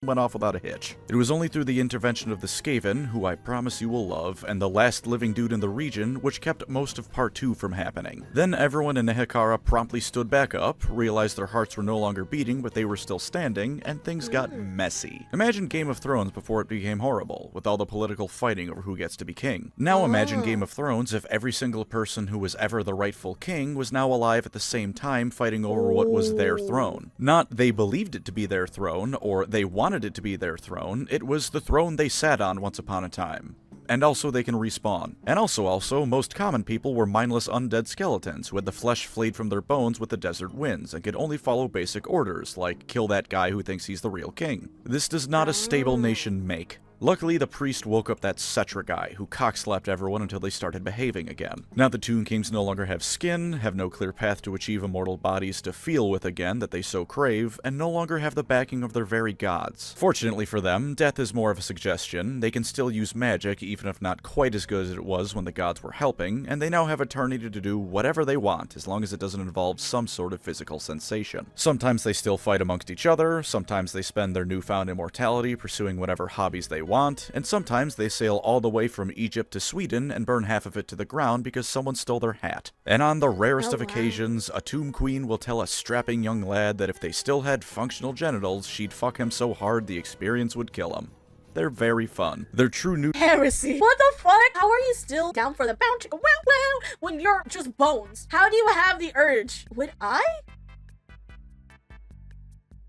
went off without a hitch. It was only through the intervention of the Skaven, who I promise you will love, and the last living dude in the region, which kept most of Part 2 from happening. Then everyone in Nehekara promptly stood back up, realized their hearts were no longer beating but they were still standing, and things got messy. Imagine Game of Thrones before it became horrible, with all the political fighting over who gets to be king. Now imagine Game of Thrones if every single person who was ever the rightful king was now alive at the same time fighting over what was their throne. Not they believed it to be their throne, or they wanted it to be their throne, it was the throne they sat on once upon a time. And also they can respawn. And also, most common people were mindless undead skeletons who had the flesh flayed from their bones with the desert winds and could only follow basic orders, like kill that guy who thinks he's the real king. This does not a stable nation make. Luckily, the priest woke up that Cetra guy, who cockslapped everyone until they started behaving again. Now the Tomb Kings no longer have skin, have no clear path to achieve immortal bodies to feel with again that they so crave, and no longer have the backing of their very gods. Fortunately for them, death is more of a suggestion. They can still use magic, even if not quite as good as it was when the gods were helping, and they now have eternity to do whatever they want, as long as it doesn't involve some sort of physical sensation. Sometimes they still fight amongst each other, sometimes they spend their newfound immortality pursuing whatever hobbies they want, and sometimes they sail all the way from Egypt to Sweden and burn half of it to the ground because someone stole their hat. And on the rarest of occasions, a tomb queen will tell a strapping young lad that if they still had functional genitals, she'd fuck him so hard the experience would kill him. They're very fun. They're true new heresy. What the fuck? How are you still down for the bounce chicka wow wow when you're just bones? How do you have the urge? Would I?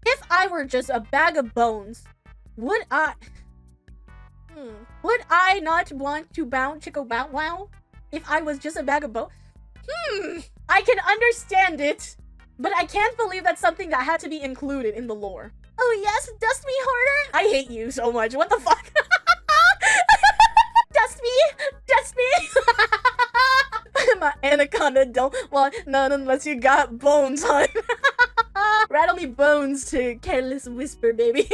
If I were just a bag of bones, would I? Would I not want to bounce chicka wow wow if I was just a bag of bones? I can understand it, but I can't believe that's something that had to be included in the lore. Oh yes, dust me harder? I hate you so much. What the fuck? Dust me! My anaconda don't want none unless you got bones, hon. Rattle me bones to careless whisper, baby.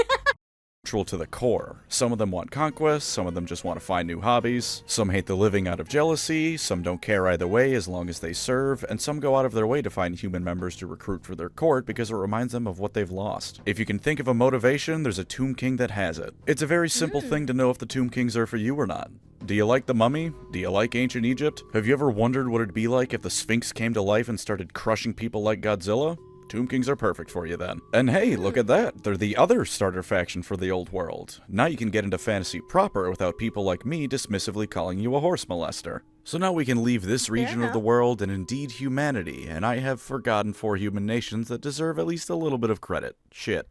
To the core. Some of them want conquest, some of them just want to find new hobbies, some hate the living out of jealousy, some don't care either way as long as they serve, and some go out of their way to find human members to recruit for their court because it reminds them of what they've lost. If you can think of a motivation, there's a Tomb King that has it. It's a very simple thing to know if the Tomb Kings are for you or not. Do you like the Mummy? Do you like ancient Egypt? Have you ever wondered what it'd be like if the Sphinx came to life and started crushing people like Godzilla? Tomb Kings are perfect for you then. And hey, look at that. They're the other starter faction for the old world. Now you can get into fantasy proper without people like me dismissively calling you a horse molester. So now we can leave this region of the world and indeed humanity, and I have forgotten 4 human nations that deserve at least a little bit of credit. Shit.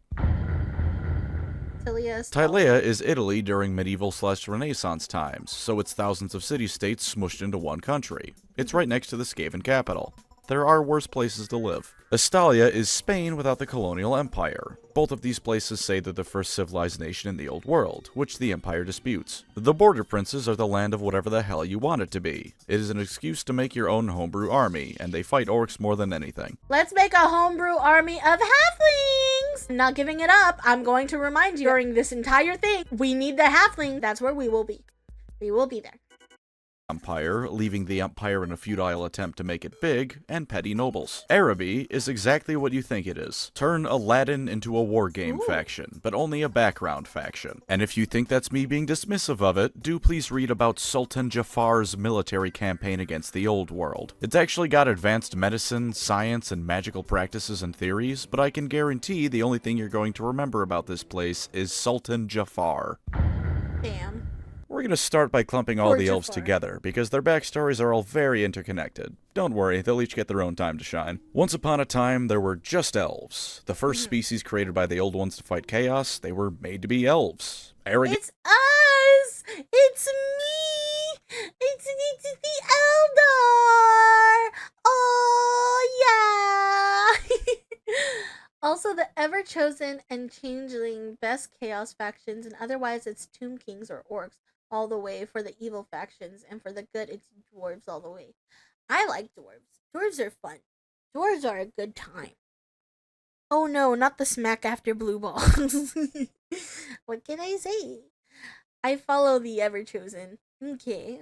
Tylea is Italy during medieval/Renaissance times, so it's thousands of city-states smushed into one country. It's right next to the Skaven capital. There are worse places to live. Estalia is Spain without the colonial empire. Both of these places say they're the first civilized nation in the old world, which the empire disputes. The border princes are the land of whatever the hell you want it to be. It is an excuse to make your own homebrew army, and they fight orcs more than anything. Let's make a homebrew army of halflings! Not giving it up, I'm going to remind you during this entire thing, we need the halfling. That's where we will be. We will be there. empire, leaving the empire in a futile attempt to make it big, and petty nobles. Araby is exactly what you think it is. Turn Aladdin into a war game faction, but only a background faction. And if you think that's me being dismissive of it, do please read about Sultan Jafar's military campaign against the old world. It's actually got advanced medicine, science, and magical practices and theories, but I can guarantee the only thing you're going to remember about this place is Sultan Jafar. Damn. We're going to start by clumping all the elves Jafar. together, because their backstories are all very interconnected. Don't worry, they'll each get their own time to shine. Once upon a time, there were just elves. The first species created by the old ones to fight chaos. They were made to be elves. Arrogant. It's us! It's me! It's the Eldar! Oh, yeah! Also, the Ever-Chosen and Changeling best chaos factions, and otherwise it's Tomb Kings or Orcs all the way for the evil factions, and for the good it's Dwarves all the way. I like Dwarves. Dwarves are fun. Dwarves are a good time. Oh no, not the smack after blue balls. What can I say? I follow the Ever-Chosen. Okay.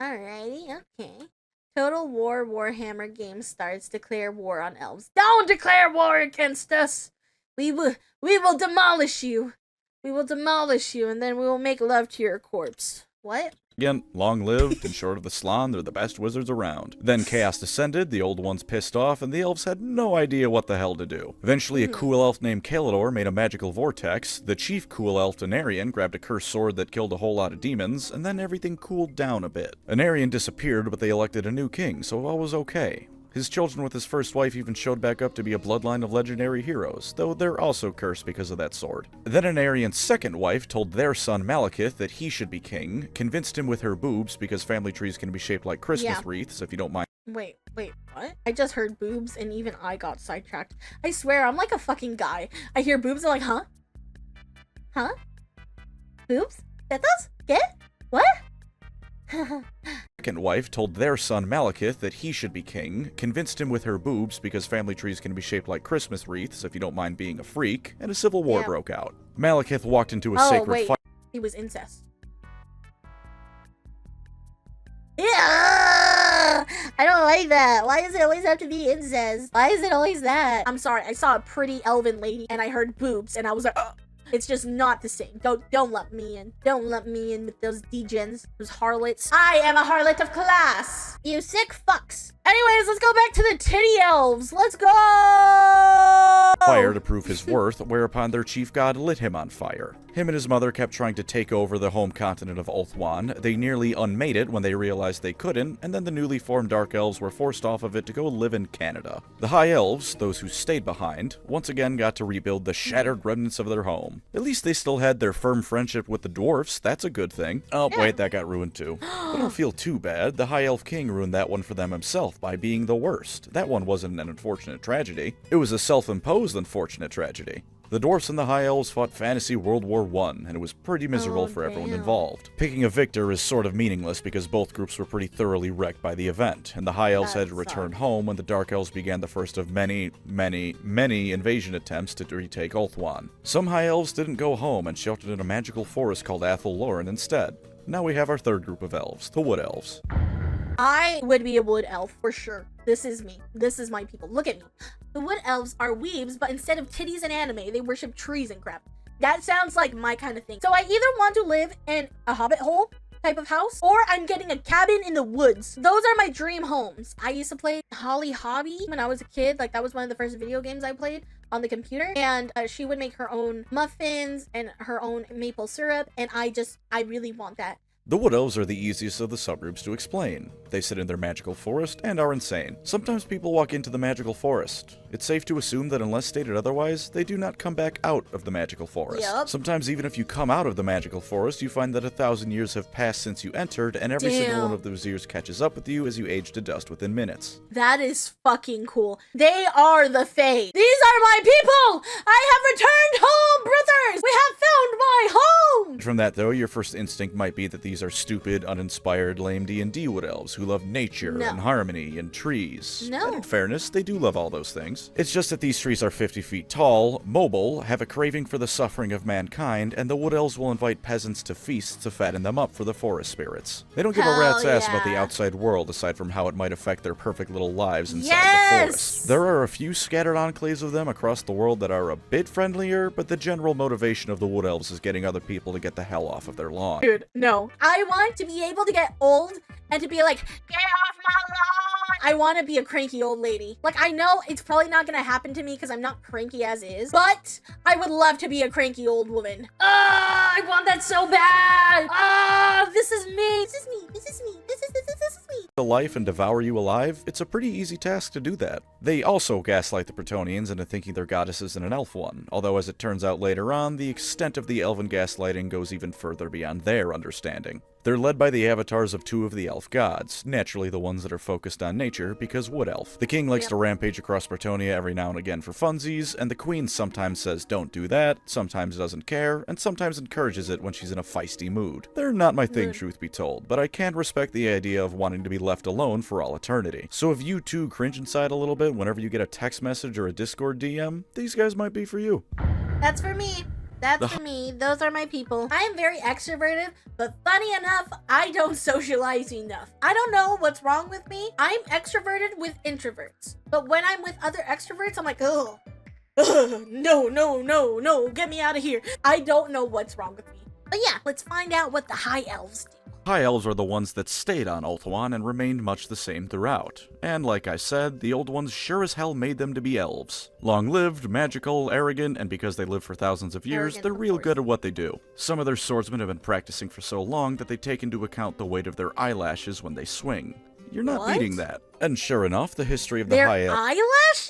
Alrighty, okay. Total War Warhammer game starts. Declare war on elves. Don't declare war against us! We will demolish you. We will demolish you, and then we will make love to your corpse. What? Again, long-lived and short of the Slann, they're the best wizards around. Then chaos descended, the old ones pissed off, and the elves had no idea what the hell to do. Eventually, a cool elf named Kalidor made a magical vortex, the chief cool elf Anarian grabbed a cursed sword that killed a whole lot of demons, and then everything cooled down a bit. Anarian disappeared, but they elected a new king, so all was okay. His children with his first wife even showed back up to be a bloodline of legendary heroes, though they're also cursed because of that sword. Then Anarian's second wife told their son Malekith that he should be king, convinced him with her boobs because family trees can be shaped like Christmas wreaths, if you don't mind. Wait, what? I just heard boobs and even I got sidetracked. I swear, I'm like a fucking guy. I hear boobs and I'm like, huh? Huh? Boobs? Tetas? Get? What? Second wife told their son Malekith that he should be king, convinced him with her boobs because family trees can be shaped like Christmas wreaths, if you don't mind being a freak, and a civil war broke out. Malekith walked into a sacred fire. He was incest. Yeah! I don't like that. Why does it always have to be incest? Why is it always that? I'm sorry, I saw a pretty elven lady and I heard boobs and I was like, ugh. It's just not the same. Don't let me in. Don't let me in with those degens, those harlots. I am a harlot of class. You sick fucks. Anyways, let's go back to the titty elves. Let's go! Fire to prove his worth, whereupon their chief god lit him on fire. Him and his mother kept trying to take over the home continent of Ulthuan. They nearly unmade it when they realized they couldn't, and then the newly formed Dark Elves were forced off of it to go live in Canada. The High Elves, those who stayed behind, once again got to rebuild the shattered remnants of their home. At least they still had their firm friendship with the Dwarfs, that's a good thing. Oh, wait, that got ruined too. But don't feel too bad, the High Elf King ruined that one for them himself by being the worst. That one wasn't an unfortunate tragedy, it was a self-imposed unfortunate tragedy. The Dwarfs and the High Elves fought Fantasy World War I, and it was pretty miserable for everyone involved. Picking a victor is sort of meaningless because both groups were pretty thoroughly wrecked by the event, and the High Elves had to return home when the Dark Elves began the first of many invasion attempts to retake Ulthuan. Some High Elves didn't go home and sheltered in a magical forest called Athel Loren instead. Now we have our third group of elves, the Wood Elves. I would be a wood elf for sure. This is me. This is my people. Look at me. The wood elves are weebs, but instead of titties and anime, they worship trees and crap. That sounds like my kind of thing. So I either want to live in a hobbit hole type of house, or I'm getting a cabin in the woods. Those are my dream homes. I used to play Holly Hobby when I was a kid. Like, that was one of the first video games I played on the computer, and she would make her own muffins and her own maple syrup, and I really want that. The Wood Elves are the easiest of the subgroups to explain. They sit in their magical forest and are insane. Sometimes people walk into the magical forest. It's safe to assume that unless stated otherwise, they do not come back out of the magical forest. Yep. Sometimes even if you come out of the magical forest, you find that 1,000 years have passed since you entered, and every single one of those years catches up with you as you age to dust within minutes. That is fucking cool. They are the Fae. These are my people! I have returned home, brothers! We have found my home! From that, though, your first instinct might be that these are stupid, uninspired, lame D&D wood elves who love nature and harmony and trees. No. And in fairness, they do love all those things. It's just that these trees are 50 feet tall, mobile, have a craving for the suffering of mankind, and the wood elves will invite peasants to feasts to fatten them up for the forest spirits. They don't give a rat's ass about the outside world aside from how it might affect their perfect little lives inside the forest. There are a few scattered enclaves of them across the world that are a bit friendlier, but the general motivation of the wood elves is getting other people to get the hell off of their lawn. Dude, no. I want to be able to get old and to be like, get off my lawn! I want to be a cranky old lady. Like, I know it's probably not going to happen to me because I'm not cranky as is, but I would love to be a cranky old woman. I want that so bad! This is me! This is me! This is me! This is me! To life and devour you alive, it's a pretty easy task to do that. They also gaslight the Bretonnians into thinking their goddess isn't an elf one, although as it turns out later on, the extent of the elven gaslighting goes even further beyond their understanding. They're led by the avatars of two of the elf gods, naturally the ones that are focused on nature, because wood elf. The king likes to rampage across Bretonnia every now and again for funsies, and the queen sometimes says don't do that, sometimes doesn't care, and sometimes encourages it when she's in a feisty mood. They're not my thing, truth be told, but I can respect the idea of wanting to be left alone for all eternity. So if you too cringe inside a little bit whenever you get a text message or a Discord DM, these guys might be for you. That's for me. That's for me. Those are my people. I am very extroverted, but funny enough, I don't socialize enough. I don't know what's wrong with me. I'm extroverted with introverts. But when I'm with other extroverts, I'm like, ugh, no, get me out of here. I don't know what's wrong with me. But yeah, let's find out what the high elves do. High elves are the ones that stayed on Ulthuan and remained much the same throughout. And like I said, the old ones sure as hell made them to be elves. Long-lived, magical, arrogant, and because they live for thousands of years, they're real good at what they do. Some of their swordsmen have been practicing for so long that they take into account the weight of their eyelashes when they swing. You're not beating that. And sure enough, the history of the high elves... eyelashes?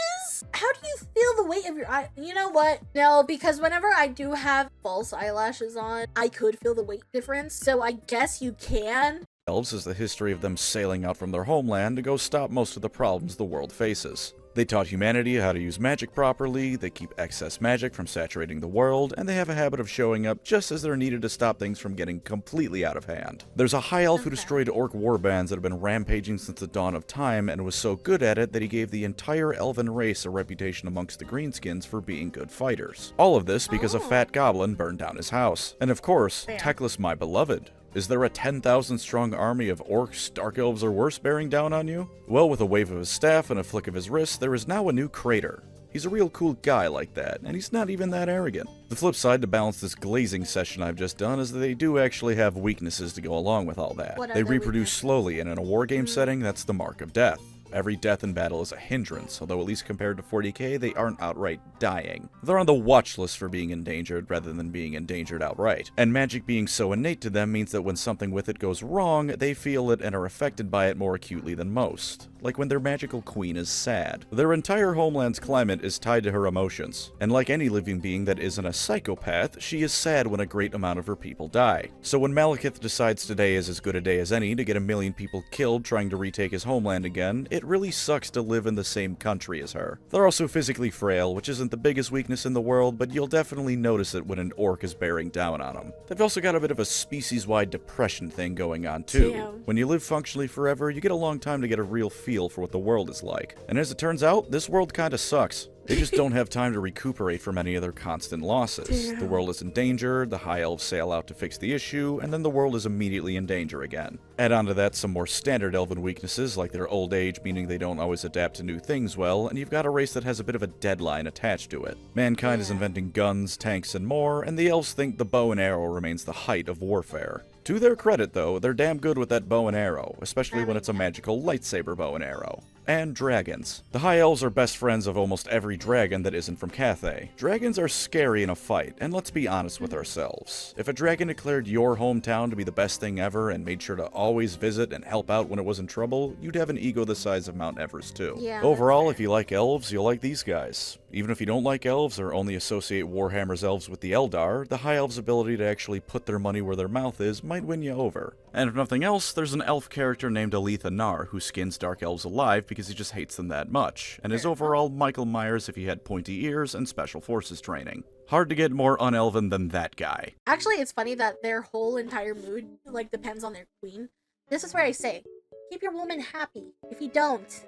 How do you feel the weight of your eye? You know what? No, because whenever I do have false eyelashes on, I could feel the weight difference, so I guess you can. Elves is the history of them sailing out from their homeland to go stop most of the problems the world faces. They taught humanity how to use magic properly, they keep excess magic from saturating the world, and they have a habit of showing up just as they're needed to stop things from getting completely out of hand. There's a high elf who destroyed orc warbands that have been rampaging since the dawn of time and was so good at it that he gave the entire elven race a reputation amongst the greenskins for being good fighters. All of this because a fat goblin burned down his house. And of course, Teclis my beloved. Is there a 10,000 strong army of orcs, dark elves, or worse bearing down on you? Well, with a wave of his staff and a flick of his wrist, there is now a new crater. He's a real cool guy like that, and he's not even that arrogant. The flip side to balance this glazing session I've just done is that they do actually have weaknesses to go along with all that. They reproduce slowly, and in a wargame setting, that's the mark of death. Every death in battle is a hindrance, although at least compared to 40k, they aren't outright dying. They're on the watch list for being endangered rather than being endangered outright. And magic being so innate to them means that when something with it goes wrong, they feel it and are affected by it more acutely than most. Like when their magical queen is sad. Their entire homeland's climate is tied to her emotions. And like any living being that isn't a psychopath, she is sad when a great amount of her people die. So when Malekith decides today is as good a day as any to get 1 million people killed trying to retake his homeland again, it really sucks to live in the same country as her. They're also physically frail, which isn't the biggest weakness in the world, but you'll definitely notice it when an orc is bearing down on them. They've also got a bit of a species-wide depression thing going on too. When you live functionally forever, you get a long time to get a real feel for what the world is like. And as it turns out, this world kinda sucks. They just don't have time to recuperate from any of their constant losses. The world is in danger, the high elves sail out to fix the issue, and then the world is immediately in danger again. Add on to that some more standard elven weaknesses, like their old age, meaning they don't always adapt to new things well, and you've got a race that has a bit of a deadline attached to it. Mankind is inventing guns, tanks, and more, and the elves think the bow and arrow remains the height of warfare. To their credit, though, they're damn good with that bow and arrow, especially when it's a magical lightsaber bow and arrow. And dragons. The High Elves are best friends of almost every dragon that isn't from Cathay. Dragons are scary in a fight, and let's be honest with ourselves. If a dragon declared your hometown to be the best thing ever and made sure to always visit and help out when it was in trouble, you'd have an ego the size of Mount Everest too. Overall, if you like elves, you'll like these guys. Even if you don't like elves or only associate Warhammer's elves with the Eldar, the High Elves' ability to actually put their money where their mouth is might win you over. And if nothing else, there's an elf character named Alitha Nar who skins dark elves alive because he just hates them that much, and is overall Michael Myers if he had pointy ears and special forces training. Hard to get more un-elven than that guy. Actually, it's funny that their whole entire mood, like, depends on their queen. This is where I say, keep your woman happy. If you don't...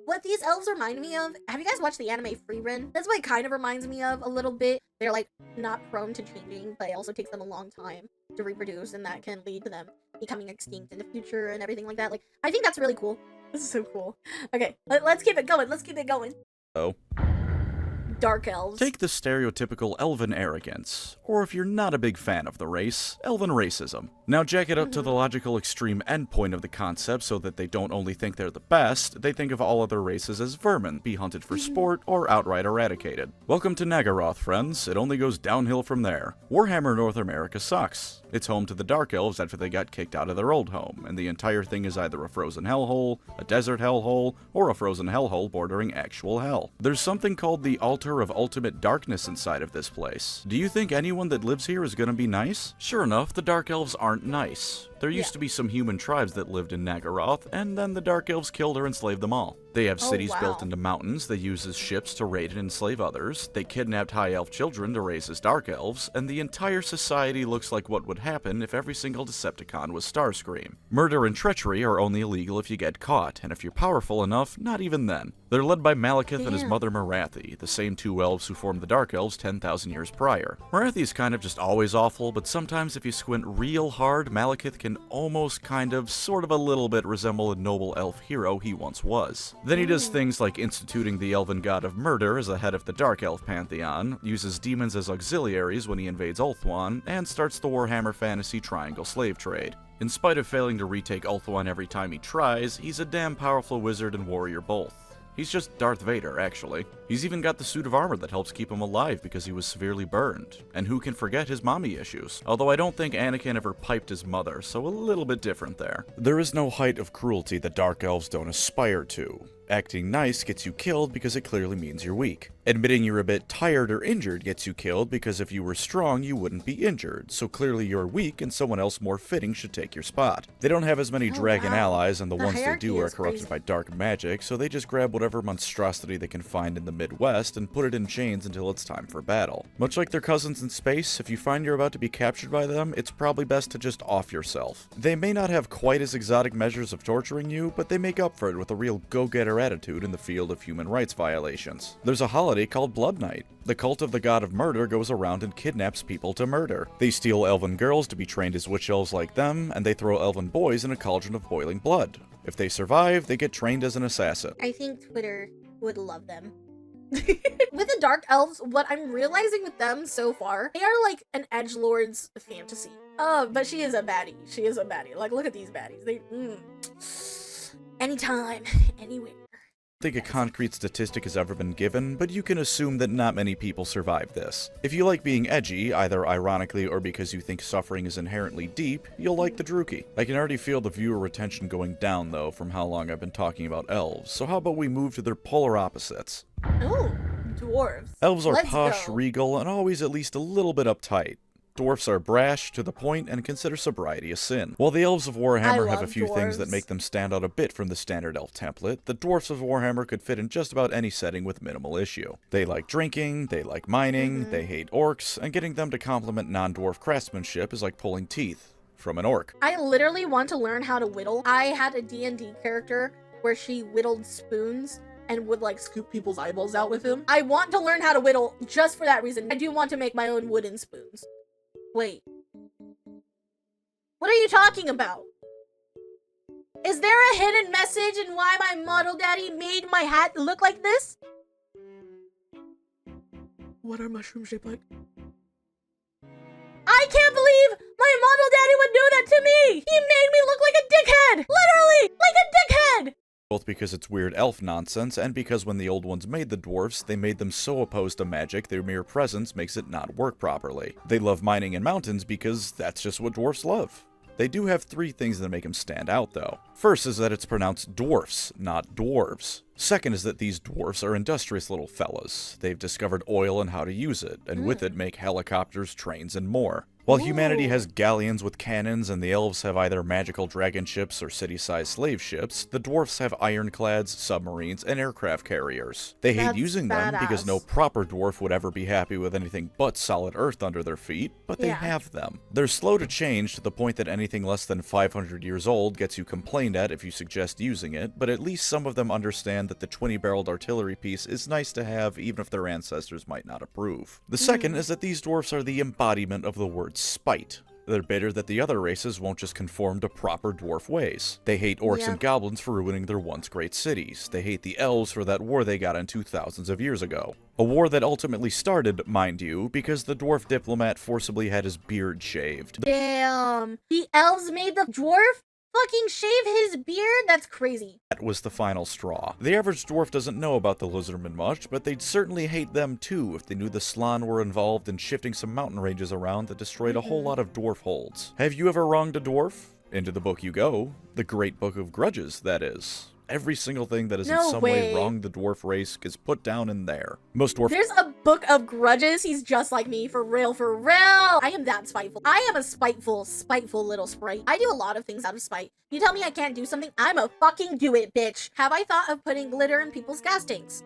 What these elves remind me of, have you guys watched the anime Frieren? That's what it kind of reminds me of a little bit. They're like not prone to changing, but it also takes them a long time to reproduce, and that can lead to them becoming extinct in the future and everything like that. Like, I think that's really cool. This is so cool. Okay, let's keep it going. Let's keep it going. Oh. Dark elves. Take the stereotypical elven arrogance, or if you're not a big fan of the race, elven racism. Now jack it up to the logical extreme endpoint of the concept so that they don't only think they're the best, they think of all other races as vermin, be hunted for sport, or outright eradicated. Welcome to Nagaroth, friends. It only goes downhill from there. Warhammer North America sucks. It's home to the Dark Elves after they got kicked out of their old home, and the entire thing is either a frozen hellhole, a desert hellhole, or a frozen hellhole bordering actual hell. There's something called the Altar of Ultimate Darkness inside of this place. Do you think anyone that lives here is gonna be nice? Sure enough, the Dark Elves aren't nice. There used to be some human tribes that lived in Nagaroth, and then the Dark Elves killed or enslaved them all. They have cities built into mountains they use as ships to raid and enslave others, they kidnapped High Elf children to raise as Dark Elves, and the entire society looks like what would happen if every single Decepticon was Starscream. Murder and treachery are only illegal if you get caught, and if you're powerful enough, not even then. They're led by Malekith and his mother Marathi, the same two elves who formed the Dark Elves 10,000 years prior. Marathi's kind of just always awful, but sometimes if you squint real hard, Malekith can almost sort of a little bit resemble a noble elf hero he once was. Then he does things like instituting the elven god of murder as the head of the Dark Elf pantheon, uses demons as auxiliaries when he invades Ulthuan, and starts the Warhammer Fantasy Triangle slave trade. In spite of failing to retake Ulthuan every time he tries, he's a damn powerful wizard and warrior both. He's just Darth Vader, actually. He's even got the suit of armor that helps keep him alive because he was severely burned. And who can forget his mommy issues? Although I don't think Anakin ever piped his mother, so a little bit different there. There is no height of cruelty that Dark Elves don't aspire to. Acting nice gets you killed because it clearly means you're weak. Admitting you're a bit tired or injured gets you killed because if you were strong, you wouldn't be injured, so clearly you're weak and someone else more fitting should take your spot. They don't have as many dragon allies, and the ones they do are corrupted by dark magic, so they just grab whatever monstrosity they can find in the Midwest and put it in chains until it's time for battle. Much like their cousins in space, if you find you're about to be captured by them, it's probably best to just off yourself. They may not have quite as exotic measures of torturing you, but they make up for it with a real go-getter attitude in the field of human rights violations. There's a holiday called Blood Night. The cult of the god of murder goes around and kidnaps people to murder. They steal elven girls to be trained as witch elves like them, and they throw elven boys in a cauldron of boiling blood. If they survive, they get trained as an assassin. I think Twitter would love them. With the Dark Elves, what I'm realizing with them so far, they are like an edgelord's fantasy. But she is a baddie. She is a baddie. Like, look at these baddies. They, anytime, anywhere. I don't think a concrete statistic has ever been given, but you can assume that not many people survive this. If you like being edgy, either ironically or because you think suffering is inherently deep, you'll like the Druki. I can already feel the viewer retention going down, though, from how long I've been talking about elves, so how about we move to their polar opposites? Oh, dwarves. Elves are Let's posh, go. regal, and always at least a little bit uptight. Dwarfs are brash, to the point, and consider sobriety a sin. While the Elves of Warhammer have a few things that make them stand out a bit from the standard elf template, the Dwarfs of Warhammer could fit in just about any setting with minimal issue. They like drinking, they like mining, they hate orcs, and getting them to compliment non-dwarf craftsmanship is like pulling teeth from an orc. I literally want to learn how to whittle. I had a D&D character where she whittled spoons and would like scoop people's eyeballs out with them. I want to learn how to whittle just for that reason. I do want to make my own wooden spoons. Wait. What are you talking about? Is there a hidden message in why my model daddy made my hat look like this? What are mushrooms shaped like? I can't believe my model daddy would do that to me! He made me look like a dickhead! Literally! Like a dickhead! Both because it's weird elf nonsense, and because when the old ones made the dwarfs, they made them so opposed to magic their mere presence makes it not work properly. They love mining in mountains because that's just what dwarfs love. They do have three things that make them stand out, though. First is that it's pronounced dwarfs, not dwarves. Second is that these dwarfs are industrious little fellas. They've discovered oil and how to use it, and with it make helicopters, trains, and more. While humanity has galleons with cannons and the elves have either magical dragon ships or city-sized slave ships, the dwarfs have ironclads, submarines, and aircraft carriers. They hate using them because no proper dwarf would ever be happy with anything but solid earth under their feet, but they have them. They're slow to change to the point that anything less than 500 years old gets you complained at if you suggest using it, but at least some of them understand that the 20-barreled artillery piece is nice to have even if their ancestors might not approve. The second is that these dwarfs are the embodiment of the word spite. They're bitter that the other races won't just conform to proper dwarf ways. They hate orcs and goblins for ruining their once great cities. They hate the elves for that war they got into thousands of years ago. A war that ultimately started, mind you, because the dwarf diplomat forcibly had his beard shaved. Damn. The elves made the dwarf fucking shave his beard? That's crazy. That was the final straw. The average dwarf doesn't know about the lizardmen much, but they'd certainly hate them too if they knew the Slann were involved in shifting some mountain ranges around that destroyed a whole lot of dwarf holds. Have you ever wronged a dwarf? Into the book you go. The Great Book of Grudges, that is. Every single thing that has in some way wronged the dwarf race is put down in there. Most dwarf— There's a book of grudges. He's just like me, for real, for real. I am that spiteful. I am a spiteful little sprite. I do a lot of things out of spite. You tell me I can't do something, I'ma fucking do it, bitch. Have I thought of putting glitter in people's gas tanks?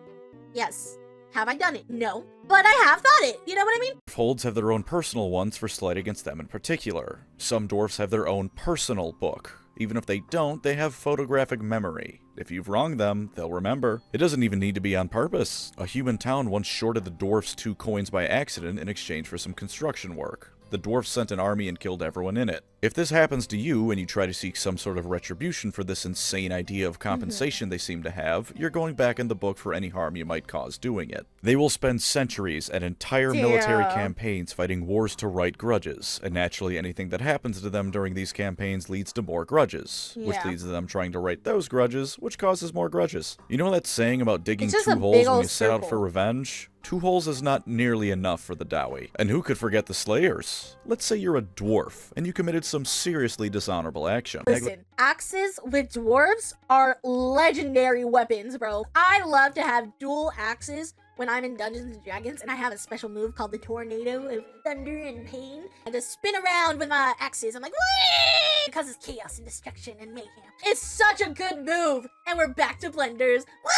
Yes. Have I done it? No. But I have thought it. You know what I mean? Holds have their own personal ones for slight against them in particular. Some dwarfs have their own personal book. Even if they don't, they have photographic memory. If you've wronged them, they'll remember. It doesn't even need to be on purpose. A human town once shorted the dwarfs 2 coins by accident in exchange for some construction work. The dwarfs sent an army and killed everyone in it. If this happens to you and you try to seek some sort of retribution for this insane idea of compensation they seem to have, you're going back in the book for any harm you might cause doing it. They will spend centuries and entire military campaigns fighting wars to right grudges, and naturally anything that happens to them during these campaigns leads to more grudges, which leads to them trying to right those grudges, which causes more grudges. You know that saying about digging 2 holes when you set out for revenge? 2 holes is not nearly enough for the Dowie. And who could forget the Slayers? Let's say you're a dwarf, and you committed some seriously dishonorable action. Listen, axes with dwarves are legendary weapons, bro. I love to have dual axes when I'm in Dungeons & Dragons, and I have a special move called the Tornado of Thunder and Pain. I just spin around with my axes. I'm like, whee! Because it's chaos and destruction and mayhem. It's such a good move. And we're back to blenders. Woo!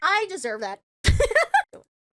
I deserve that.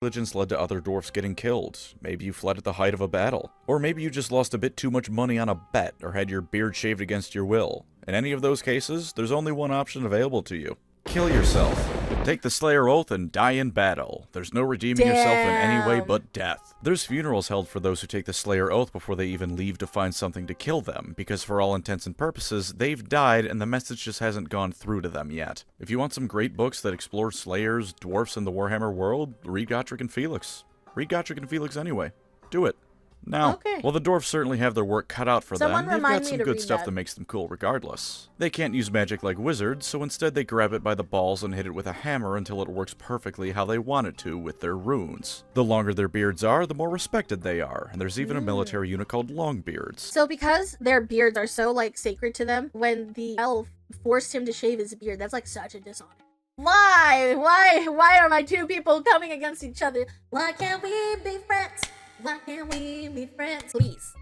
Religions led to other dwarfs getting killed. Maybe you fled at the height of a battle. Or maybe you just lost a bit too much money on a bet or had your beard shaved against your will. In any of those cases, there's only one option available to you. Kill yourself. Take the Slayer Oath and die in battle. There's no redeeming yourself in any way but death. There's funerals held for those who take the Slayer Oath before they even leave to find something to kill them, because for all intents and purposes, they've died and the message just hasn't gone through to them yet. If you want some great books that explore Slayers, dwarfs, and the Warhammer world, read Gotrek and Felix. Read Gotrek and Felix anyway. Do it. Now, while the dwarves certainly have their work cut out for them, they've got some good stuff that makes them cool regardless. They can't use magic like wizards, so instead they grab it by the balls and hit it with a hammer until it works perfectly how they want it to with their runes. The longer their beards are, the more respected they are, and there's even a military unit called Longbeards. So because their beards are so, like, sacred to them, when the elf forced him to shave his beard, that's, like, such a dishonor. Why? Why are my 2 people coming against each other? Why can't we be friends? Why can't we be friends? Please.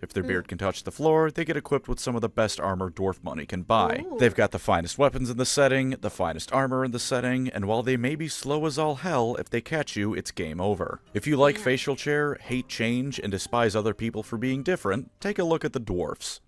If their beard can touch the floor, they get equipped with some of the best armor dwarf money can buy. They've got the finest weapons in the setting, the finest armor in the setting, and while they may be slow as all hell, if they catch you, it's game over. If you like facial chair, hate change, and despise other people for being different, take a look at the dwarfs.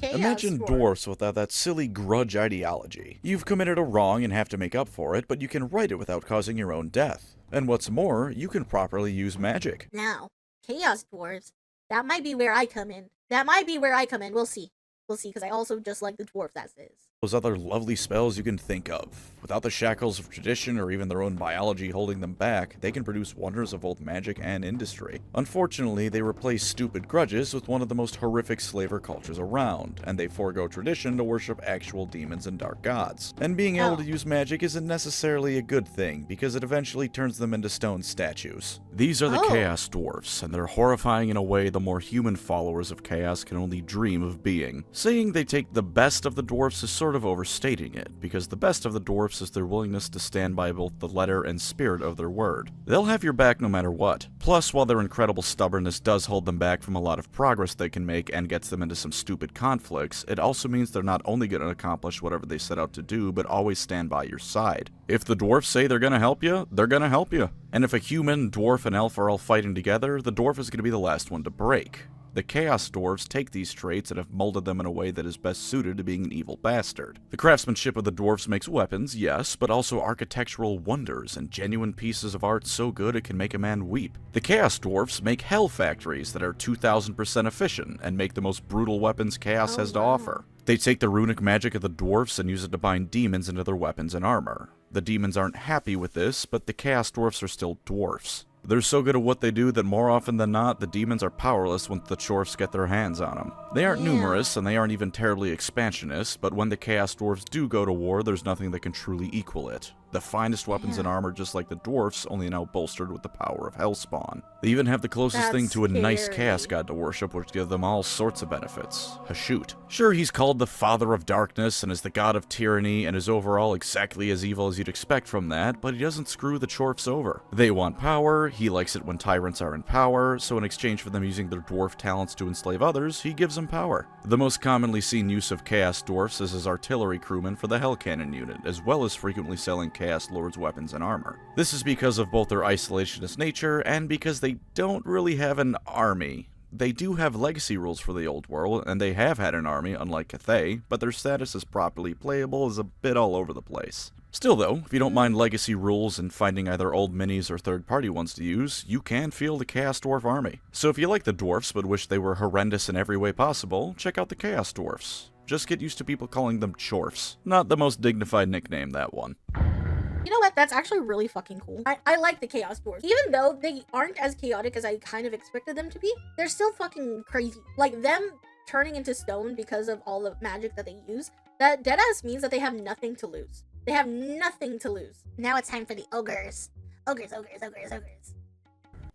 Imagine dwarfs without that silly grudge ideology. You've committed a wrong and have to make up for it, but you can right it without causing your own death. And what's more, you can properly use magic. Now, Chaos Dwarves, that might be where I come in. We'll see. Because I also just like the dwarves as is. Those other lovely spells you can think of. Without the shackles of tradition or even their own biology holding them back, they can produce wonders of both magic and industry. Unfortunately, they replace stupid grudges with one of the most horrific slaver cultures around, and they forego tradition to worship actual demons and dark gods. And being able to use magic isn't necessarily a good thing, because it eventually turns them into stone statues. These are the Chaos Dwarfs, and they're horrifying in a way the more human followers of Chaos can only dream of being. Saying they take the best of the dwarfs is sort of overstating it, because the best of the dwarfs is their willingness to stand by both the letter and spirit of their word. They'll have your back no matter what. Plus, while their incredible stubbornness does hold them back from a lot of progress they can make and gets them into some stupid conflicts, it also means they're not only going to accomplish whatever they set out to do, but always stand by your side. If the dwarfs say they're going to help you, they're going to help you. And if a human, dwarf, and elf are all fighting together, the dwarf is going to be the last one to break. The Chaos Dwarves take these traits and have molded them in a way that is best suited to being an evil bastard. The craftsmanship of the dwarves makes weapons, yes, but also architectural wonders and genuine pieces of art so good it can make a man weep. The Chaos Dwarves make hell factories that are 2000% efficient and make the most brutal weapons Chaos has to offer. They take the runic magic of the dwarfs and use it to bind demons into their weapons and armor. The demons aren't happy with this, but the Chaos Dwarfs are still dwarfs. They're so good at what they do that more often than not, the demons are powerless once the dwarfs get their hands on them. They aren't numerous, and they aren't even terribly expansionist, but when the Chaos Dwarfs do go to war, there's nothing that can truly equal it. The finest weapons and armor just like the dwarfs, only now bolstered with the power of Hellspawn. They even have the closest thing to a nice chaos god to worship, which give them all sorts of benefits. Hashut. Sure, he's called the Father of Darkness and is the god of tyranny and is overall exactly as evil as you'd expect from that, but he doesn't screw the dwarfs over. They want power, he likes it when tyrants are in power, so in exchange for them using their dwarf talents to enslave others, he gives them power. The most commonly seen use of Chaos Dwarfs is as artillery crewmen for the Hell Cannon unit, as well as frequently selling Chaos Lord's weapons and armor. This is because of both their isolationist nature and because they don't really have an army. They do have legacy rules for the old world, and they have had an army, unlike Cathay, but their status as properly playable is a bit all over the place. Still though, if you don't mind legacy rules and finding either old minis or third-party ones to use, you can field the Chaos Dwarf army. So if you like the dwarfs but wish they were horrendous in every way possible, check out the Chaos Dwarfs. Just get used to people calling them chorfs. Not the most dignified nickname, that one. You know what? That's actually really fucking cool. I like the Chaos Dwarves. Even though they aren't as chaotic as I kind of expected them to be, they're still fucking crazy. Like, them turning into stone because of all the magic that they use, that deadass means that they have nothing to lose. They have nothing to lose. Now it's time for the ogres. Ogres, ogres, ogres, ogres.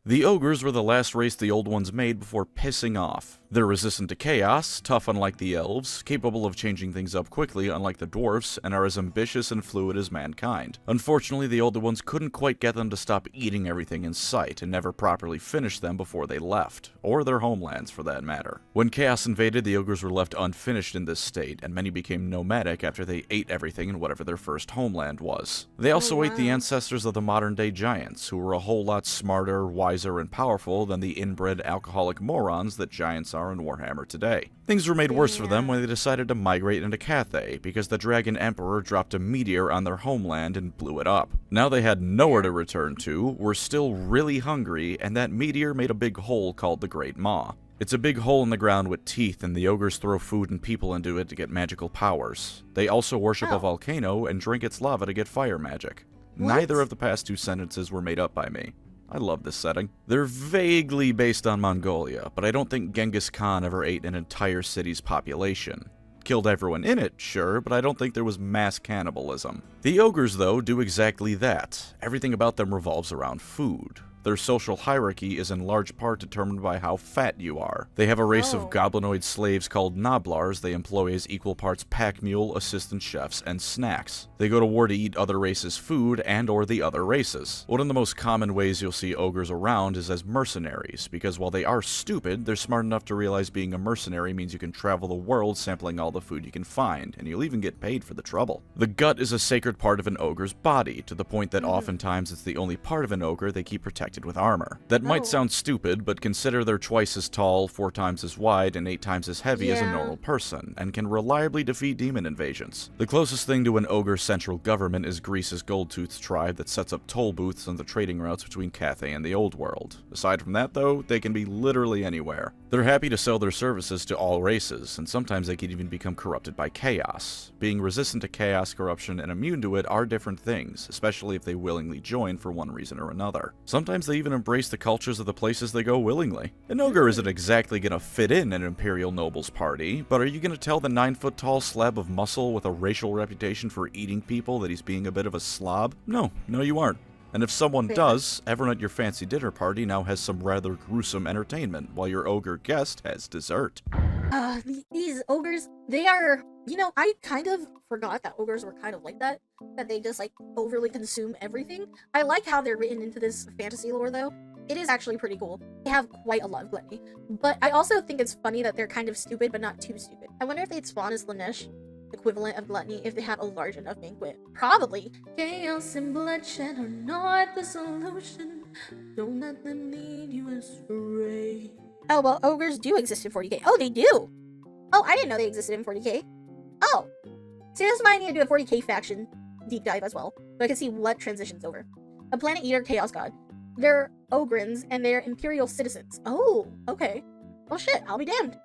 The ogres were the last race the old ones made before pissing off. They're resistant to chaos, tough unlike the elves, capable of changing things up quickly unlike the dwarfs, and are as ambitious and fluid as mankind. Unfortunately, the older ones couldn't quite get them to stop eating everything in sight and never properly finish them before they left, or their homelands for that matter. When chaos invaded, the ogres were left unfinished in this state, and many became nomadic after they ate everything in whatever their first homeland was. They also ate the ancestors of the modern-day giants, who were a whole lot smarter, wiser, and powerful than the inbred alcoholic morons that giants are in Warhammer today. Things were made worse for them when they decided to migrate into Cathay, because the Dragon Emperor dropped a meteor on their homeland and blew it up. Now they had nowhere to return to, were still really hungry, and that meteor made a big hole called the Great Maw. It's a big hole in the ground with teeth, and the ogres throw food and people into it to get magical powers. They also worship a volcano and drink its lava to get fire magic. Neither of the past two sentences were made up by me. I love this setting. They're vaguely based on Mongolia, but I don't think Genghis Khan ever ate an entire city's population. Killed everyone in it, sure, but I don't think there was mass cannibalism. The ogres, though, do exactly that. Everything about them revolves around food. Their social hierarchy is in large part determined by how fat you are. They have a race of goblinoid slaves called noblars they employ as equal parts pack mule, assistant chefs, and snacks. They go to war to eat other races' food and or the other races. One of the most common ways you'll see ogres around is as mercenaries, because while they are stupid, they're smart enough to realize being a mercenary means you can travel the world sampling all the food you can find, and you'll even get paid for the trouble. The gut is a sacred part of an ogre's body, to the point that oftentimes it's the only part of an ogre they keep protected with armor. That might sound stupid, but consider they're twice as tall, 4 times as wide, and 8 times as heavy as a normal person, and can reliably defeat demon invasions. The closest thing to an ogre's central government is Greece's Goldtooth's tribe that sets up toll booths on the trading routes between Cathay and the Old World. Aside from that, though, they can be literally anywhere. They're happy to sell their services to all races, and sometimes they can even become corrupted by chaos. Being resistant to chaos, corruption, and immune to it are different things, especially if they willingly join for one reason or another. Sometimes they even embrace the cultures of the places they go willingly. An ogre isn't exactly gonna fit in an Imperial noble's party, but are you gonna tell the 9-foot-tall slab of muscle with a racial reputation for eating people that he's being a bit of a slob? No, you aren't. And if someone does, everyone at your fancy dinner party now has some rather gruesome entertainment, while your ogre guest has dessert. These ogres, they are, you know, I kind of forgot that ogres were kind of like that they just like overly consume everything. I like how they're written into this fantasy lore though. It is actually pretty cool. They have quite a lot of gluttony, but I also think it's funny that they're kind of stupid, but not too stupid. I wonder if they'd spawn as Lanesh, equivalent of gluttony, if they had a large enough banquet. Probably. Chaos and bloodshed are not the solution. Don't let them lead you astray. Oh, well, ogres do exist in 40k. Oh, they do! Oh, I didn't know they existed in 40k. Oh. See, this might need to do a 40k faction deep dive as well, so I can see what transitions over. A planet eater chaos god. They're ogrins, and they're Imperial citizens. Oh, okay. Well, shit, I'll be damned.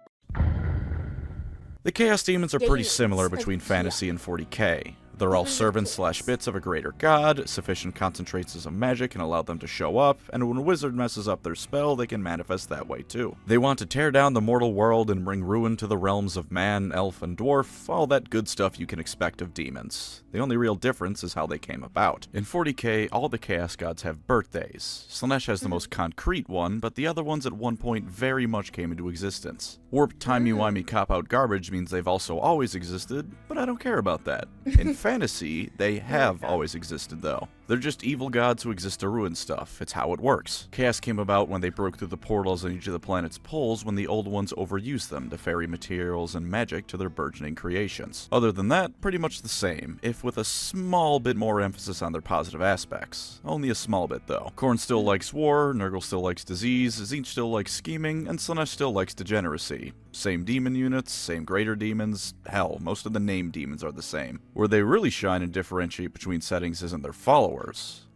The Chaos Demons are pretty similar between fantasy and 40k. They're all servants/bits of a greater god, sufficient concentrations of magic can allow them to show up, and when a wizard messes up their spell, they can manifest that way too. They want to tear down the mortal world and bring ruin to the realms of man, elf, and dwarf, all that good stuff you can expect of demons. The only real difference is how they came about. In 40k, all the Chaos Gods have birthdays. Slaanesh has the most concrete one, but the other ones at one point very much came into existence. Warped timey-wimey cop-out garbage means they've also always existed, but I don't care about that. In fantasy, they have always existed though. They're just evil gods who exist to ruin stuff. It's how it works. Chaos came about when they broke through the portals on each of the planet's poles when the old ones overused them to ferry materials and magic to their burgeoning creations. Other than that, pretty much the same, if with a small bit more emphasis on their positive aspects. Only a small bit though. Khorne still likes war, Nurgle still likes disease, Tzeentch still likes scheming, and Slaanesh still likes degeneracy. Same demon units, same greater demons, hell, most of the named demons are the same. Where they really shine and differentiate between settings isn't their followers.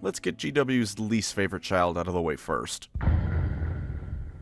Let's get GW's least favorite child out of the way first.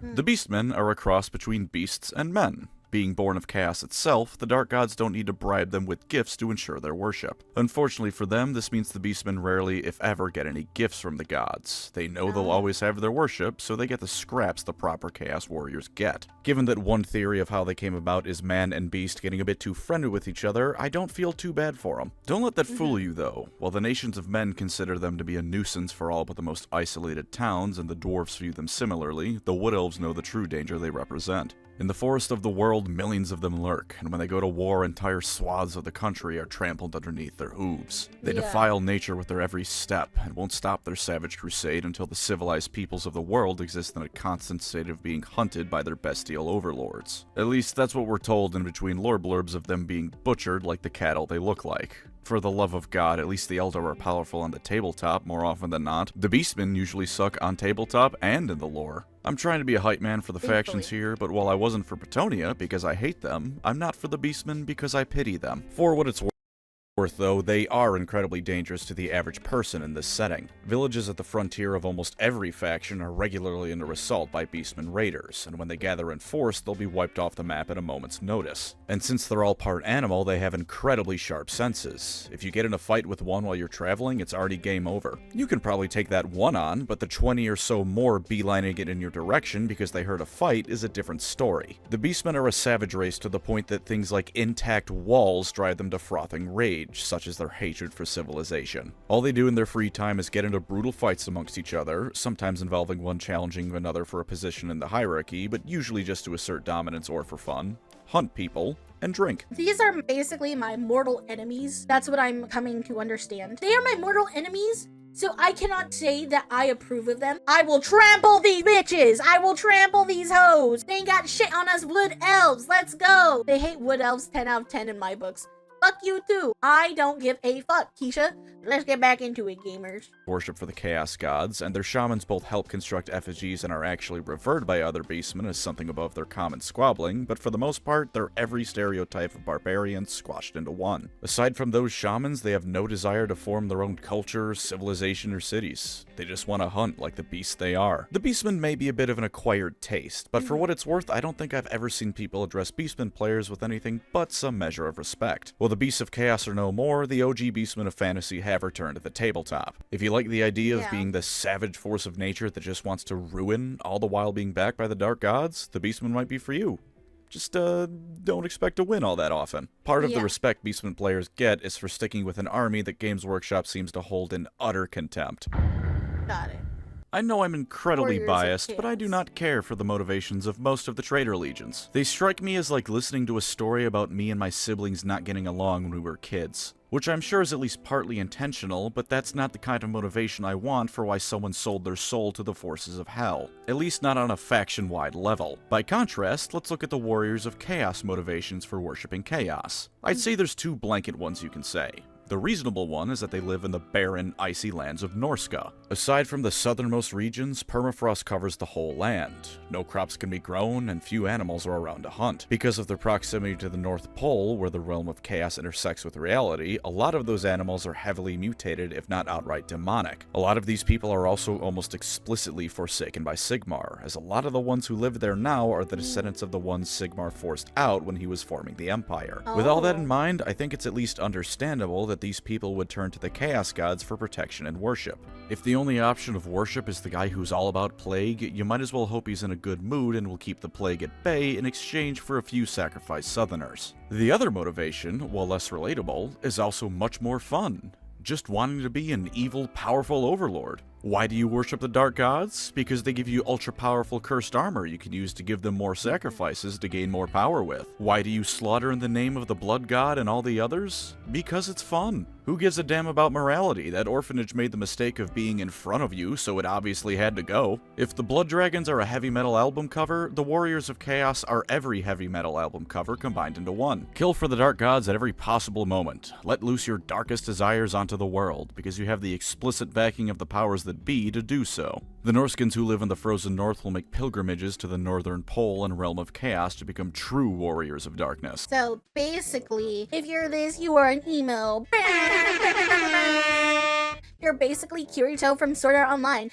The Beastmen are a cross between beasts and men. Being born of chaos itself, the Dark Gods don't need to bribe them with gifts to ensure their worship. Unfortunately for them, this means the Beastmen rarely, if ever, get any gifts from the gods. They know they'll always have their worship, so they get the scraps the proper Chaos Warriors get. Given that one theory of how they came about is man and beast getting a bit too friendly with each other, I don't feel too bad for them. Don't let that fool you, though. While the nations of men consider them to be a nuisance for all but the most isolated towns, and the dwarfs view them similarly, the wood elves know the true danger they represent. In the forest of the world, millions of them lurk, and when they go to war, entire swaths of the country are trampled underneath their hooves. They defile nature with their every step, and won't stop their savage crusade until the civilized peoples of the world exist in a constant state of being hunted by their bestial overlords. At least that's what we're told in between lore blurbs of them being butchered like the cattle they look like. For the love of God, at least the Eldar are powerful on the tabletop more often than not. The Beastmen usually suck on tabletop and in the lore. I'm trying to be a hype man for the factions here, but while I wasn't for Bretonnia because I hate them, I'm not for the Beastmen because I pity them. For what it's worth, though, they are incredibly dangerous to the average person in this setting. Villages at the frontier of almost every faction are regularly under assault by Beastmen raiders, and when they gather in force, they'll be wiped off the map at a moment's notice. And since they're all part animal, they have incredibly sharp senses. If you get in a fight with one while you're traveling, it's already game over. You can probably take that one on, but the 20 or so more beelining it in your direction because they heard a fight is a different story. The Beastmen are a savage race to the point that things like intact walls drive them to frothing rage, such as their hatred for civilization. All they do in their free time is get into brutal fights amongst each other, sometimes involving one challenging another for a position in the hierarchy, but usually just to assert dominance or for fun, hunt people, and drink. These are basically my mortal enemies. That's what I'm coming to understand. They are my mortal enemies, so I cannot say that I approve of them. I will trample these bitches! I will trample these hoes! They ain't got shit on us wood elves! Let's go! They hate wood elves 10 out of 10 in my books. Fuck you too. I don't give a fuck, Keisha. Let's get back into it, gamers. Worship for the Chaos Gods, and their shamans both help construct effigies and are actually revered by other beastmen as something above their common squabbling, but for the most part, they're every stereotype of barbarians squashed into one. Aside from those shamans, they have no desire to form their own culture, civilization, or cities. They just want to hunt like the beasts they are. The Beastmen may be a bit of an acquired taste, but for what it's worth, I don't think I've ever seen people address Beastmen players with anything but some measure of respect. While the Beasts of Chaos are no more, the OG Beastmen of Fantasy have returned to the tabletop. If you like the idea of being this savage force of nature that just wants to ruin, all the while being backed by the Dark Gods, the Beastmen might be for you. Just, don't expect to win all that often. Part of the respect Beastmen players get is for sticking with an army that Games Workshop seems to hold in utter contempt. Got it. I know I'm incredibly Warriors of biased, but I do Chaos. not care for the motivations of most of the traitor legions. They strike me as like listening to a story about me and my siblings not getting along when we were kids. Which I'm sure is at least partly intentional, but that's not the kind of motivation I want for why someone sold their soul to the forces of hell. At least not on a faction-wide level. By contrast, let's look at the Warriors of Chaos motivations for worshipping chaos. I'd say there's two blanket ones you can say. The reasonable one is that they live in the barren, icy lands of Norska. Aside from the southernmost regions, permafrost covers the whole land. No crops can be grown, and few animals are around to hunt. Because of their proximity to the North Pole, where the realm of chaos intersects with reality, a lot of those animals are heavily mutated, if not outright demonic. A lot of these people are also almost explicitly forsaken by Sigmar, as a lot of the ones who live there now are the descendants of the ones Sigmar forced out when he was forming the Empire. With all that in mind, I think it's at least understandable that these people would turn to the Chaos Gods for protection and worship. If the only option of worship is the guy who's all about plague, you might as well hope he's in a good mood and will keep the plague at bay in exchange for a few sacrificed southerners. The other motivation, while less relatable, is also much more fun. Just wanting to be an evil, powerful overlord. Why do you worship the Dark Gods? Because they give you ultra-powerful cursed armor you can use to give them more sacrifices to gain more power with. Why do you slaughter in the name of the Blood God and all the others? Because it's fun. Who gives a damn about morality? That orphanage made the mistake of being in front of you, so it obviously had to go. If the Blood Dragons are a heavy metal album cover, the Warriors of Chaos are every heavy metal album cover combined into one. Kill for the Dark Gods at every possible moment. Let loose your darkest desires onto the world, because you have the explicit backing of the powers that be to do so. The Norskins who live in the frozen north will make pilgrimages to the northern pole and realm of chaos to become true warriors of darkness. So basically, if you're this, you are an emo. You're basically Kirito from Sword Art Online.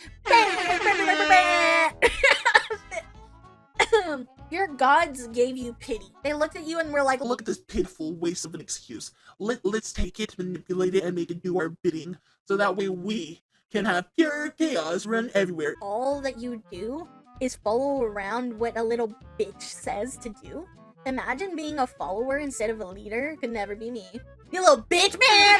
Your gods gave you pity. They looked at you and were like, Look at this pitiful waste of an excuse. Let's take it, manipulate it, and make it do our bidding, so that way we can have pure chaos run everywhere. all that you do is follow around what a little bitch says to do. Imagine being a follower instead of a leader. Could never be me. You little bitch, man!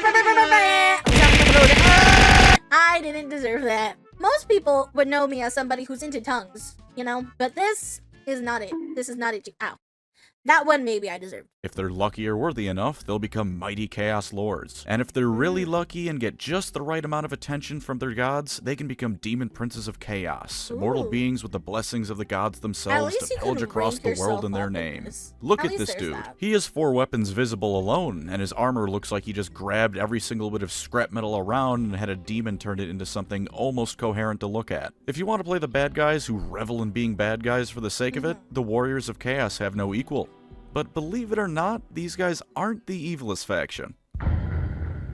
I didn't deserve that. Most people would know me as somebody who's into tongues, you know? But this is not it. This is not it. Ow. That one maybe I deserved. If they're lucky or worthy enough, they'll become mighty chaos lords. And if they're really lucky and get just the right amount of attention from their gods, they can become demon princes of chaos, immortal beings with the blessings of the gods themselves to pillage across the world in their name. Look at this dude. He has 4 weapons visible alone, and his armor looks like he just grabbed every single bit of scrap metal around and had a demon turn it into something almost coherent to look at. If you want to play the bad guys who revel in being bad guys for the sake of it, the Warriors of Chaos have no equal. But believe it or not, these guys aren't the evilest faction.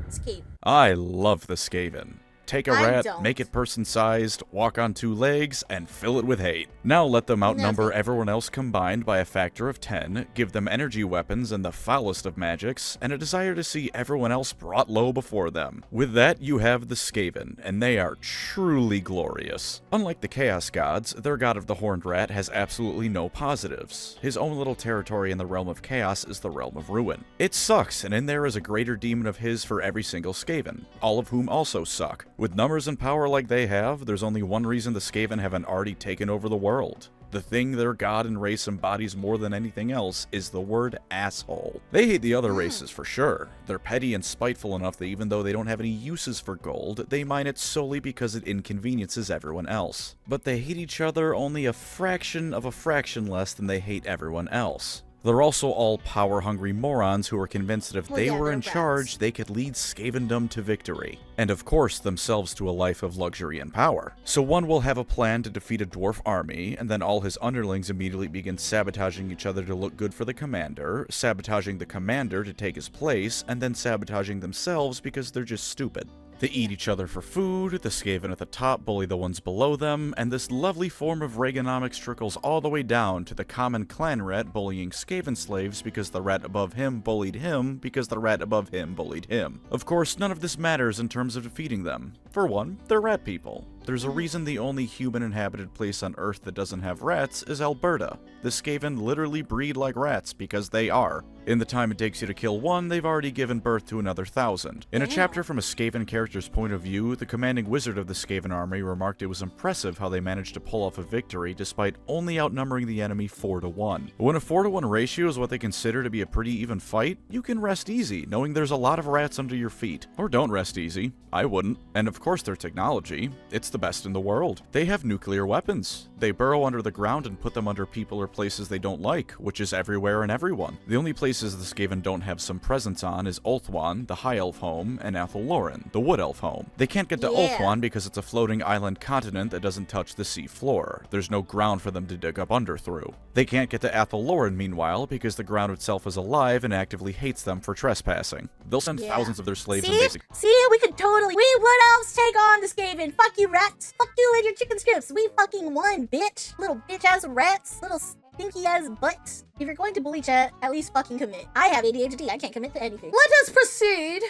Escape. I love the Skaven. Take a I rat, don't. make it person-sized, walk on 2 legs, and fill it with hate. Now let them outnumber Nothing. everyone else combined by a factor of 10, give them energy weapons and the foulest of magics, and a desire to see everyone else brought low before them. With that, you have the Skaven, and they are truly glorious. Unlike the Chaos Gods, their god of the Horned Rat has absolutely no positives. His own little territory in the realm of chaos is the realm of ruin. It sucks, and in there is a greater demon of his for every single Skaven, all of whom also suck. With numbers and power like they have, there's only one reason the Skaven haven't already taken over the world. The thing their god and race embodies more than anything else is the word asshole. They hate the other races for sure. They're petty and spiteful enough that even though they don't have any uses for gold, they mine it solely because it inconveniences everyone else. But they hate each other only a fraction of a fraction less than they hate everyone else. They're also all power-hungry morons who are convinced that if they were in charge, they could lead Skavendom to victory. And of course, themselves to a life of luxury and power. So one will have a plan to defeat a dwarf army, and then all his underlings immediately begin sabotaging each other to look good for the commander, sabotaging the commander to take his place, and then sabotaging themselves because they're just stupid. They eat each other for food, the Skaven at the top bully the ones below them, and this lovely form of Reaganomics trickles all the way down to the common clan rat bullying Skaven slaves because the rat above him bullied him because the rat above him bullied him. Of course, none of this matters in terms of defeating them. For one, they're rat people. There's a reason the only human-inhabited place on Earth that doesn't have rats is Alberta. The Skaven literally breed like rats because they are. In the time it takes you to kill one, they've already given birth to another 1,000. In a chapter from a Skaven character's point of view, the commanding wizard of the Skaven army remarked it was impressive how they managed to pull off a victory despite only outnumbering the enemy 4-1. When a 4-1 ratio is what they consider to be a pretty even fight, you can rest easy, knowing there's a lot of rats under your feet. Or don't rest easy. I wouldn't. And of course their technology. It's the best in the world. They have nuclear weapons. They burrow under the ground and put them under people or places they don't like, which is everywhere and everyone. The only places the Skaven don't have some presence on is Ulthuan, the High Elf home, and Athel-Loren, the Wood Elf home. They can't get to Ulthuan because it's a floating island continent that doesn't touch the sea floor. There's no ground for them to dig up under through. They can't get to Athel-Loren, meanwhile, because the ground itself is alive and actively hates them for trespassing. They'll send thousands of their slaves and basic— See, we could totally— We Wood Elves take on the Skaven! Fuck you, rats! Fuck you and your chicken strips! We fucking won, bitch! Little bitch-ass rats! Little stinky-ass butts! If you're going to bully chat, at least fucking commit. I have ADHD, I can't commit to anything. Let us proceed!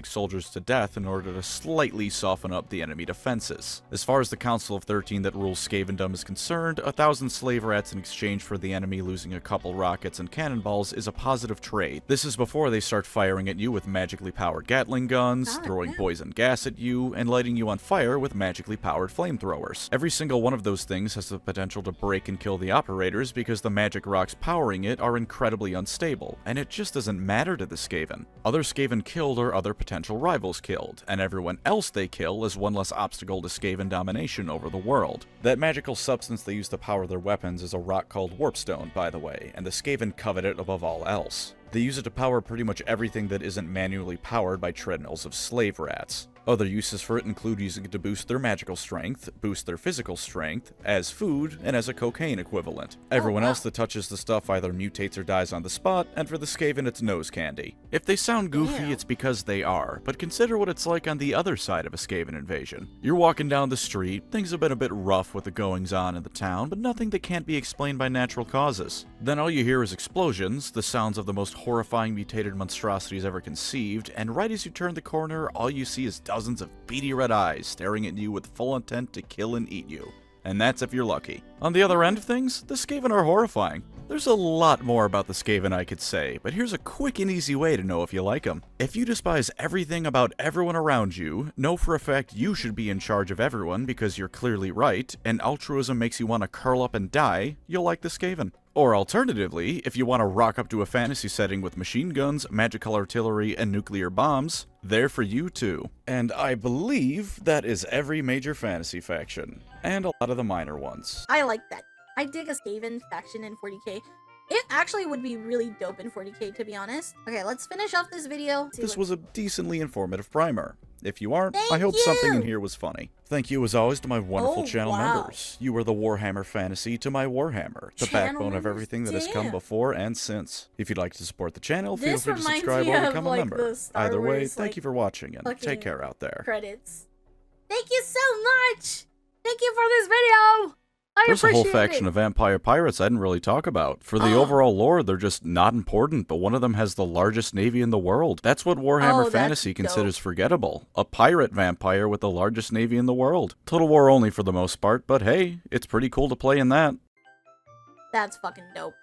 soldiers to death in order to slightly soften up the enemy defenses. As far as the Council of 13 that rules Skavendom is concerned, 1,000 slave rats in exchange for the enemy losing a couple rockets and cannonballs is a positive trade. This is before they start firing at you with magically powered Gatling guns, throwing poison gas at you, and lighting you on fire with magically powered flamethrowers. Every single one of those things has the potential to break and kill the operators because the magic rocks powering it are incredibly unstable, and it just doesn't matter to the Skaven. Other Skaven killed are other potential rivals killed, and everyone else they kill is one less obstacle to Skaven domination over the world. That magical substance they use to power their weapons is a rock called Warpstone, by the way, and the Skaven covet it above all else. They use it to power pretty much everything that isn't manually powered by treadmills of slave rats. Other uses for it include using it to boost their magical strength, boost their physical strength, as food, and as a cocaine equivalent. Everyone else that touches the stuff either mutates or dies on the spot, and for the Skaven it's nose candy. If they sound goofy, it's because they are, but consider what it's like on the other side of a Skaven invasion. You're walking down the street, things have been a bit rough with the goings-on in the town, but nothing that can't be explained by natural causes. Then all you hear is explosions, the sounds of the most horrifying mutated monstrosities ever conceived, and right as you turn the corner, all you see is dozens of beady red eyes staring at you with full intent to kill and eat you. And that's if you're lucky. On the other end of things, the Skaven are horrifying. There's a lot more about the Skaven I could say, but here's a quick and easy way to know if you like them. If you despise everything about everyone around you, know for a fact you should be in charge of everyone because you're clearly right, and altruism makes you want to curl up and die, you'll like the Skaven. Or alternatively, if you want to rock up to a fantasy setting with machine guns, magical artillery, and nuclear bombs, they're for you too. And I believe that is every major fantasy faction, and a lot of the minor ones. I like that. I dig a Skaven faction in 40k. It actually would be really dope in 40k, to be honest. Okay, let's finish off this video. This was a decently informative primer. If you aren't, I hope something in here was funny. Thank you as always to my wonderful channel members. You are the Warhammer Fantasy to my Warhammer, the backbone of everything that has come before and since. If you'd like to support the channel, feel free to subscribe or become a member. Either way, thank you for watching and take care out there. Credits. Thank you so much! Thank you for this video! There's a whole faction of vampire pirates I didn't really talk about. For the overall lore, they're just not important, but one of them has the largest navy in the world. That's what Warhammer Fantasy considers forgettable. A pirate vampire with the largest navy in the world. Total War only for the most part, but hey, it's pretty cool to play in that. That's fucking dope.